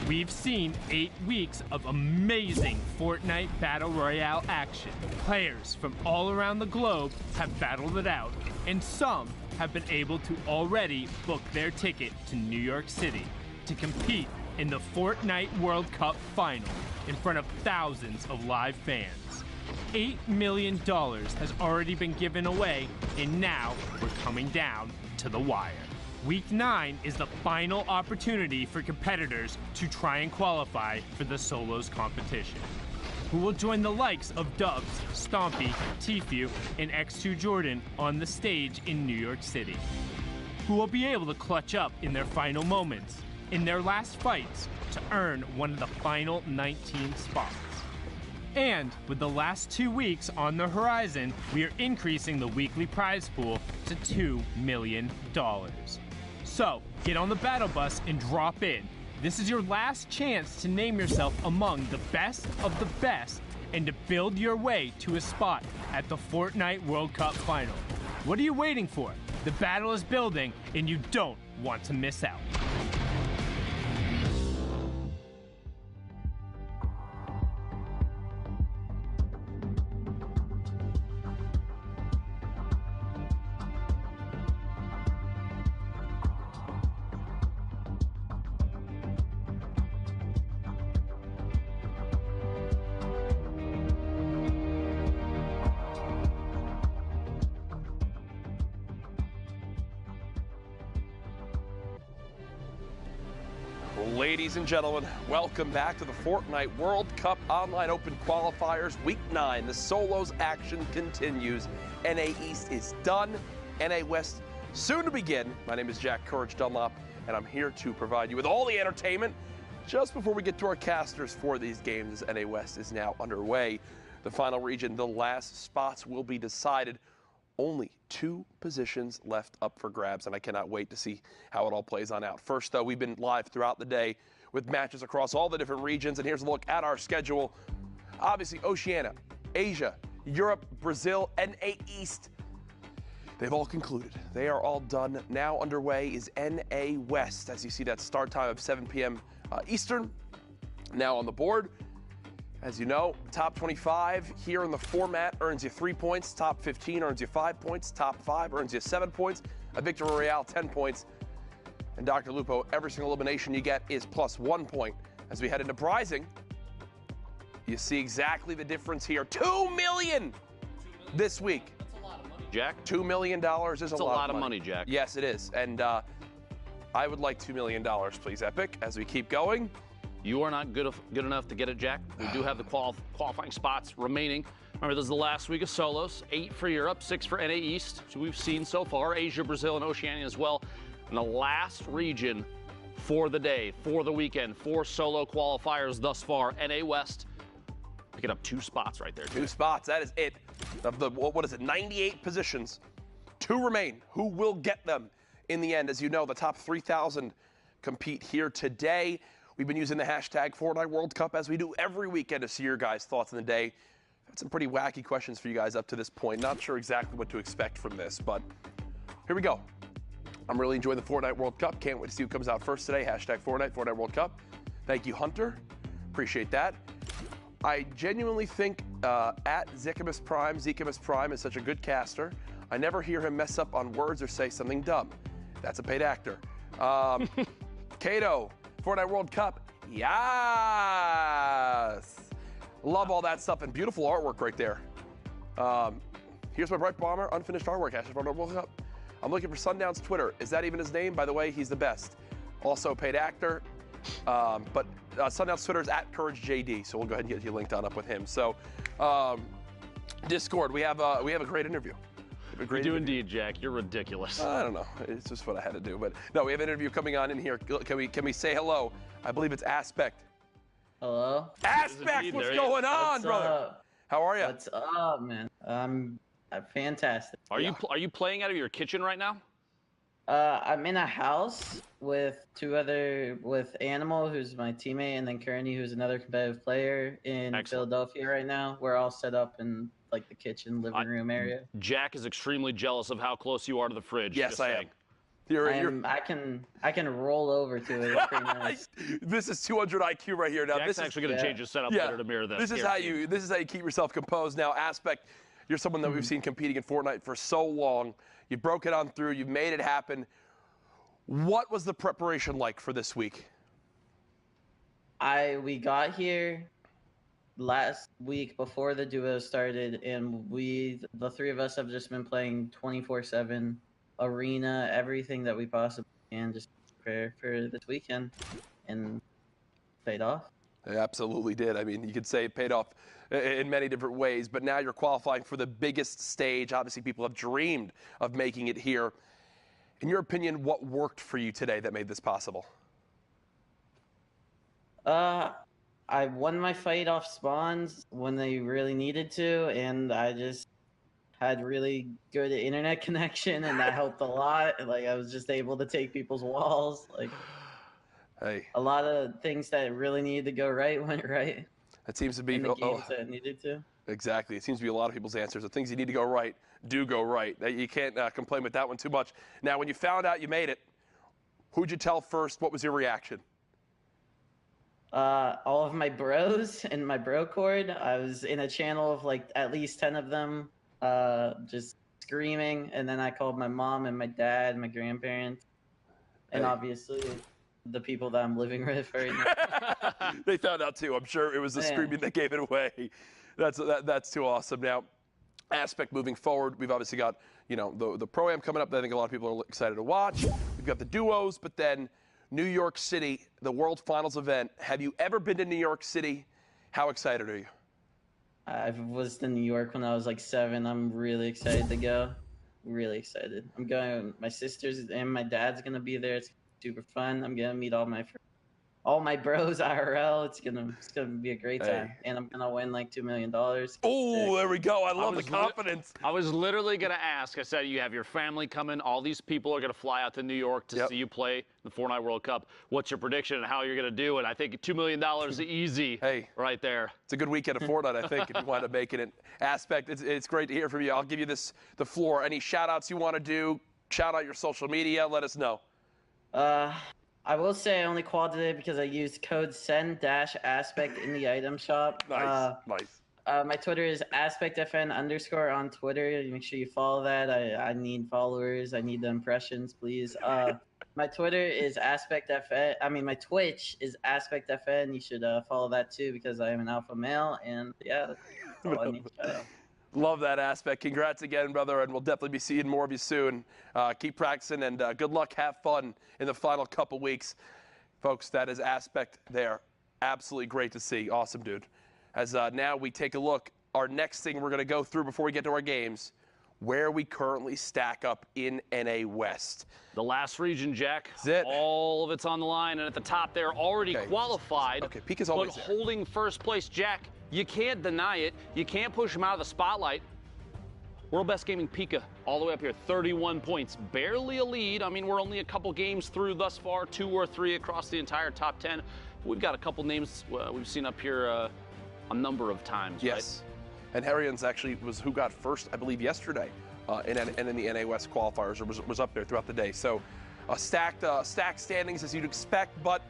We've seen 8 weeks of amazing Fortnite Battle Royale action. Players from all around the globe have battled it out, and some have been able to already book their ticket to New York City to compete in the Fortnite World Cup final in front of thousands of live fans. $8 million has already been given away, and now we're coming down to the wire. Week 9 is the final opportunity for competitors to try and qualify for the solos competition, who will join the likes of Dubs, Stompy, Tfue, and X2 Jordan on the stage in New York City, who will be able to clutch up in their final moments, in their last fights, to earn one of the final 19 spots. And with the last 2 weeks on the horizon, we are increasing the weekly prize pool to $2 million. So, get on the battle bus and drop in. This is your last chance to name yourself among the best of the best and to build your way to a spot at the Fortnite World Cup final. What are you waiting for? The battle is building and you don't want to miss out. Ladies and gentlemen, welcome back to the Fortnite World Cup Online Open Qualifiers, Week 9. The solos action continues. NA East is done. NA West soon to begin. My name is Jack Courage Dunlop, and I'm here to provide you with all the entertainment just before we get to our casters for these games, as NA West is now underway. The final region, the last spots will be decided. Only 2 positions left up for grabs, and I cannot wait to see how it all plays on out. First, though, we've been live throughout the day with matches across all the different regions, and here's a look at our schedule. Obviously, Oceania, Asia, Europe, Brazil, NA East. They've all concluded. They are all done. Now underway is NA West, as you see that start time of 7 p.m. Eastern. Now on the board. As you know, top 25 here in the format earns you 3 points. Top 15 earns you 5 points. Top 5 earns you 7 points. A Victory Royale, 10 points. And Dr. Lupo, every single elimination you get is plus 1 point. As we head into prizing, you see exactly the difference here. $2 million this week. That's a lot of money, Jack. $2 million is That's a lot of money, Jack. Yes, it is. And I would like $2 million, please, Epic, as we keep going. You are not good enough to get it, Jack. We do have the qualifying spots remaining. Remember, this is the last week of solos. 8 for Europe, 6 for NA East, which we've seen so far. Asia, Brazil, and Oceania as well. And the last region for the day, for the weekend, 4 solo qualifiers thus far. NA West picking up 2 spots right there. 2 spots, that is it. Of the, what is it, 98 positions. 2 remain. Who will get them in the end? As you know, the top 3,000 compete here today. We've been using the hashtag Fortnite World Cup as we do every weekend to see your guys' thoughts in the day. I've had some pretty wacky questions for you guys up to this point. Not sure exactly what to expect from this, but here we go. I'm really enjoying the Fortnite World Cup. Can't wait to see who comes out first today. Hashtag Fortnite World Cup. Thank you, Hunter. Appreciate that. I genuinely think at Zekimus Prime is such a good caster. I never hear him mess up on words or say something dumb. That's a paid actor. Kato. Fortnite World Cup, yes! Love all that stuff and beautiful artwork right there. Here's my Bright Bomber, unfinished artwork, hashtag Fortnite World Cup. I'm looking for Sundown's Twitter. Is that even his name? By the way, he's the best. Also paid actor, but Sundown's Twitter is at CourageJD, so we'll go ahead and get you linked on up with him. So, Discord, we have a great interview. You do indeed, Jack. You're ridiculous. I don't know. It's just what I had to do. But no, we have an interview coming on in here. Can we say hello? I believe it's Aspect. Hello? Aspect, what's going on, brother? Up? How are you? What's up, man? Fantastic. Are you playing out of your kitchen right now? I'm in a house with with Animal, who's my teammate, and then Kearney, who's another competitive player in Philadelphia right now. We're all set up in like the kitchen, living room area. Jack is extremely jealous of how close you are to the fridge. Yes, just I saying. am. I can roll over to it. It's pretty nice. This is 200 IQ right here. Now Jack's this actually is going to change his setup later to mirror this. This is how you keep yourself composed. Now, Aspect, you're someone that we've seen competing in Fortnite for so long. You broke it on through. You've made it happen. What was the preparation like for this week? We got here last week before the duo started, and the three of us have just been playing 24/7 arena, everything that we possibly can, just prepare for this weekend, and paid off. It absolutely did. I mean, you could say it paid off in many different ways, but now you're qualifying for the biggest stage. Obviously, people have dreamed of making it here. In your opinion, what worked for you today that made this possible? I won my fight off spawns when they really needed to, and I just had really good internet connection, and that helped a lot. Like, I was just able to take people's walls. Like, a lot of things that really needed to go right went right. That seems to be in the games that needed to. Exactly. It seems to be a lot of people's answers. The things you need to go right do go right. You can't complain with that one too much. Now, when you found out you made it, who'd you tell first? What was your reaction? All of my bros and my bro cord. I was in a channel of like at least 10 of them, just screaming. And then I called my mom and my dad, my grandparents, and obviously the people that I'm living with right now. They found out too. I'm sure it was the screaming that gave it away. That's too awesome. Now, Aspect moving forward, we've obviously got, the Pro-Am coming up that I think a lot of people are excited to watch. We've got the duos, but then New York City, the World Finals event. Have you ever been to New York City? How excited are you? I was in New York when I was like 7. I'm really excited to go. Really excited. I'm going. My sisters and my dad's gonna be there. It's super fun. I'm gonna meet all my bros IRL. It's gonna be a great time, and I'm gonna win like $2 million. Oh, there we go. I love the confidence. I was literally going to ask. I said, you have your family coming. All these people are going to fly out to New York to see you play the Fortnite World Cup. What's your prediction and how you're going to do it? I think $2 million is easy right there. It's a good weekend of Fortnite, I think, if you wind up making it. Aspect, it's great to hear from you. I'll give you the floor. Any shout-outs you want to do? Shout out your social media. Let us know. I will say I only qualified today because I used code SEND-ASPECT in the item shop. Nice. My Twitter is AspectFN_ on Twitter. Make sure you follow that. I need followers. I need the impressions, please. My Twitter is AspectFN. My Twitch is AspectFN. You should follow that too because I am an alpha male. And yeah, that's all I need to shout out. Love that Aspect. Congrats again, brother, and we'll definitely be seeing more of you soon. Keep practicing, and good luck. Have fun in the final couple weeks. Folks, that is Aspect there. Absolutely great to see. Awesome, dude. As now we take a look, our next thing we're going to go through before we get to our games, where we currently stack up in NA West. The last region, Jack. That's it. All of it's on the line, and at the top they're already qualified. Okay, Peak is always but holding first place, Jack. You can't deny it. You can't push him out of the spotlight. World Best Gaming Pika all the way up here, 31 points. Barely a lead. I mean, we're only a couple games through thus far, 2 or 3 across the entire top 10. We've got a couple names we've seen up here a number of times, yes. Right? And Harrian's actually was who got first, I believe, yesterday in the NA West qualifiers, or was up there throughout the day. So stacked standings as you'd expect, but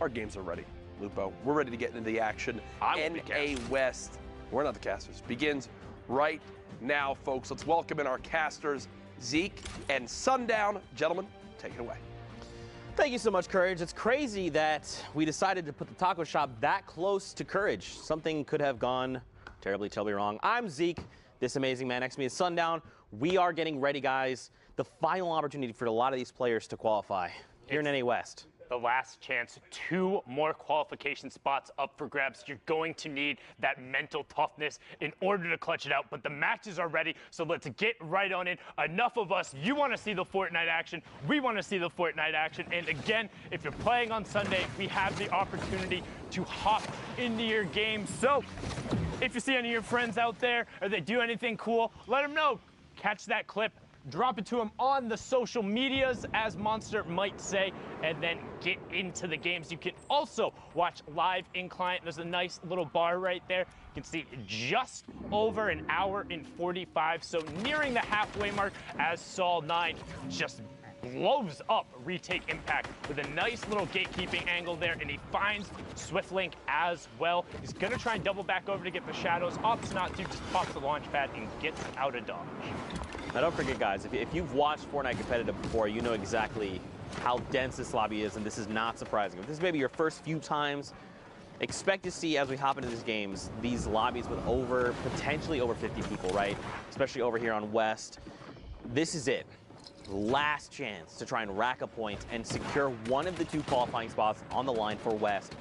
our games are ready. Lupo, we're ready to get into the action. NA West, we're not the casters, begins right now, folks. Let's welcome in our casters, Zeke and Sundown. Gentlemen, take it away. Thank you so much, Courage. It's crazy that we decided to put the taco shop that close to Courage. Something could have gone terribly wrong. I'm Zeke. This amazing man next to me is Sundown. We are getting ready, guys. The final opportunity for a lot of these players to qualify here in NA West. The last chance, 2 more qualification spots up for grabs. You're going to need that mental toughness in order to clutch it out, but the matches are ready, so let's get right on it. Enough of us. You want to see the Fortnite action. We want to see the Fortnite action, and again, if you're playing on Sunday, we have the opportunity to hop into your game. So If you see any of your friends out there or they do anything cool, let them know. Catch that clip, drop it to them on the social medias, as Monster might say, and then get into the games. You can also watch live in client. There's a nice little bar right there. You can see just over an hour and 45, so nearing the halfway mark as Sol 9 just blows up Retake Impact with a nice little gatekeeping angle there, and he finds Swiftlink as well. He's gonna try and double back over to get the shadows. Opts not to, just pops the launch pad and gets out of dodge. Now don't forget, guys, if you've watched Fortnite competitive before, you know exactly how dense this lobby is, and this is not surprising. If this is maybe your first few times, expect to see, as we hop into these games, these lobbies with potentially over 50 people, right? Especially over here on West. This is it. Last chance to try and rack a point and secure one of the 2 qualifying spots on the line for West.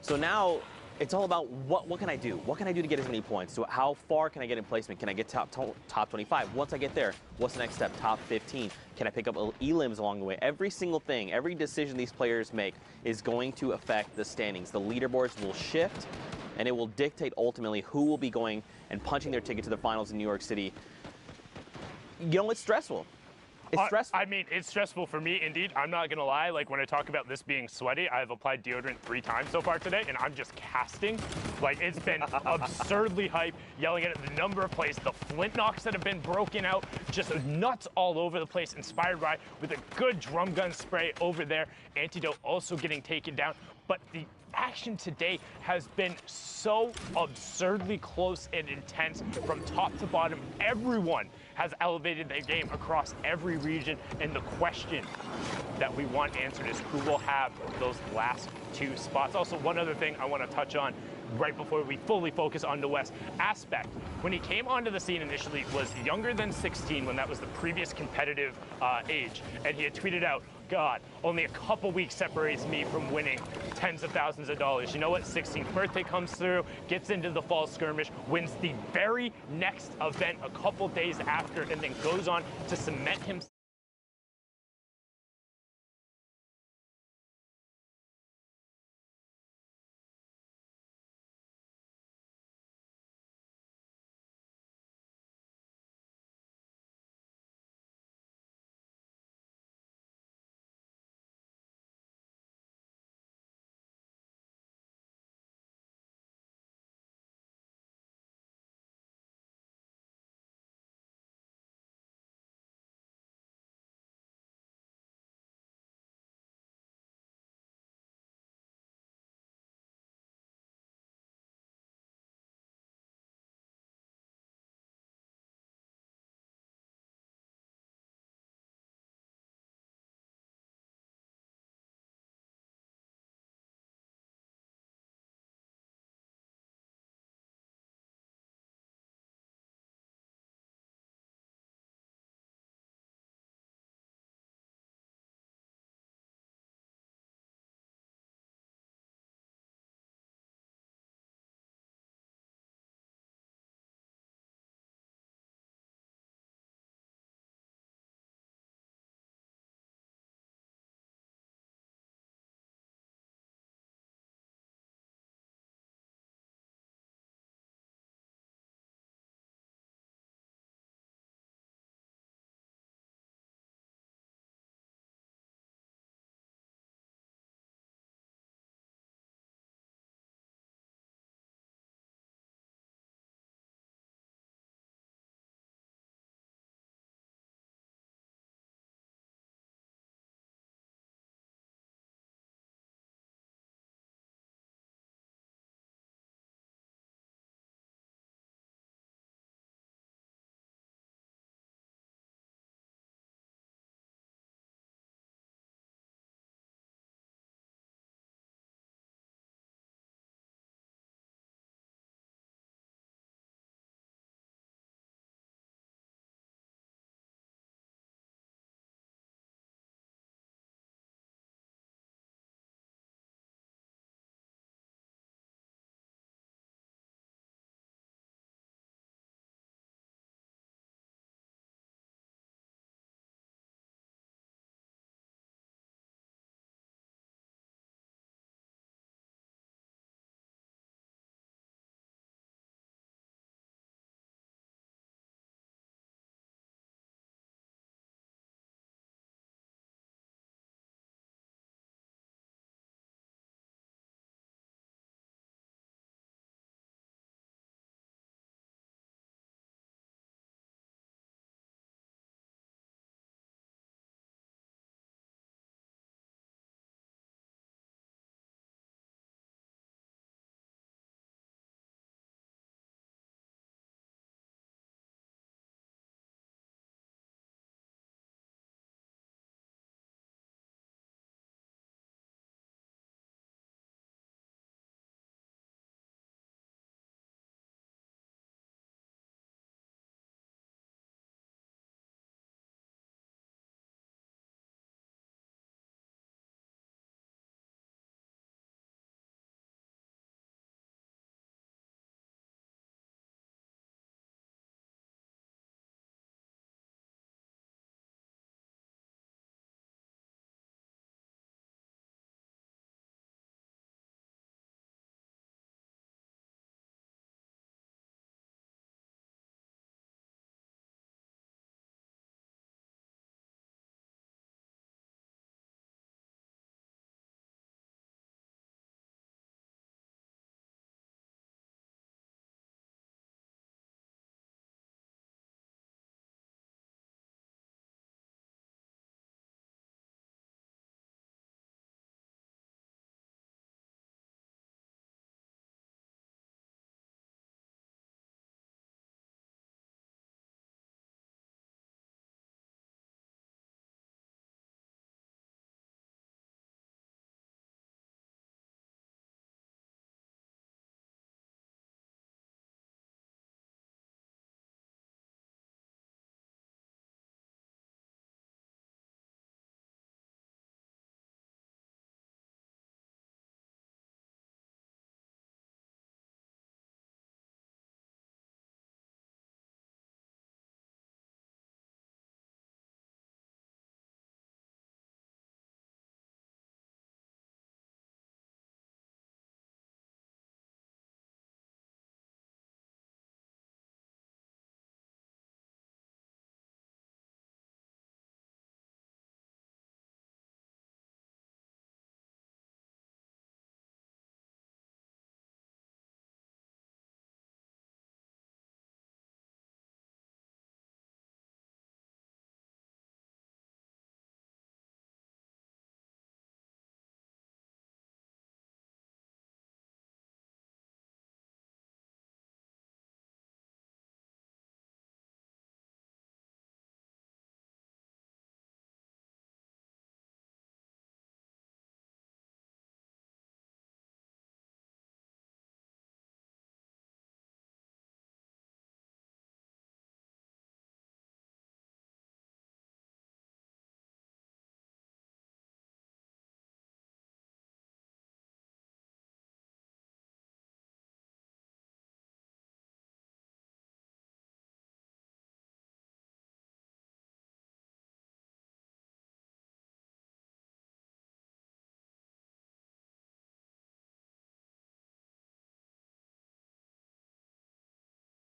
So now it's all about what can I do? What can I do to get as many points? So how far can I get in placement? Can I get top 25? Once I get there, what's the next step? Top 15? Can I pick up elims along the way? Every single thing, every decision these players make is going to affect the standings. The leaderboards will shift, and it will dictate ultimately who will be going and punching their ticket to the finals in New York City. You know, it's stressful. It's stressful. I mean, it's stressful for me, indeed. I'm not going to lie. Like, when I talk about this being sweaty, I've applied deodorant 3 times so far today, and I'm just casting. Like, it's been absurdly hype, yelling at the number of plays, the flint knocks that have been broken out, just nuts all over the place, inspired by with a good drum gun spray over there. Antidote also getting taken down. But the action today has been so absurdly close and intense from top to bottom. Everyone has elevated their game across every region, and the question that we want answered is who will have those last 2 spots. Also, one other thing I want to touch on right before we fully focus on the West. Aspect, when he came onto the scene initially, was younger than 16 when that was the previous competitive age, and he had tweeted out, God, only a couple weeks separates me from winning tens of thousands of dollars. You know what? 16th birthday comes through, gets into the fall skirmish, wins the very next event a couple days after, and then goes on to cement himself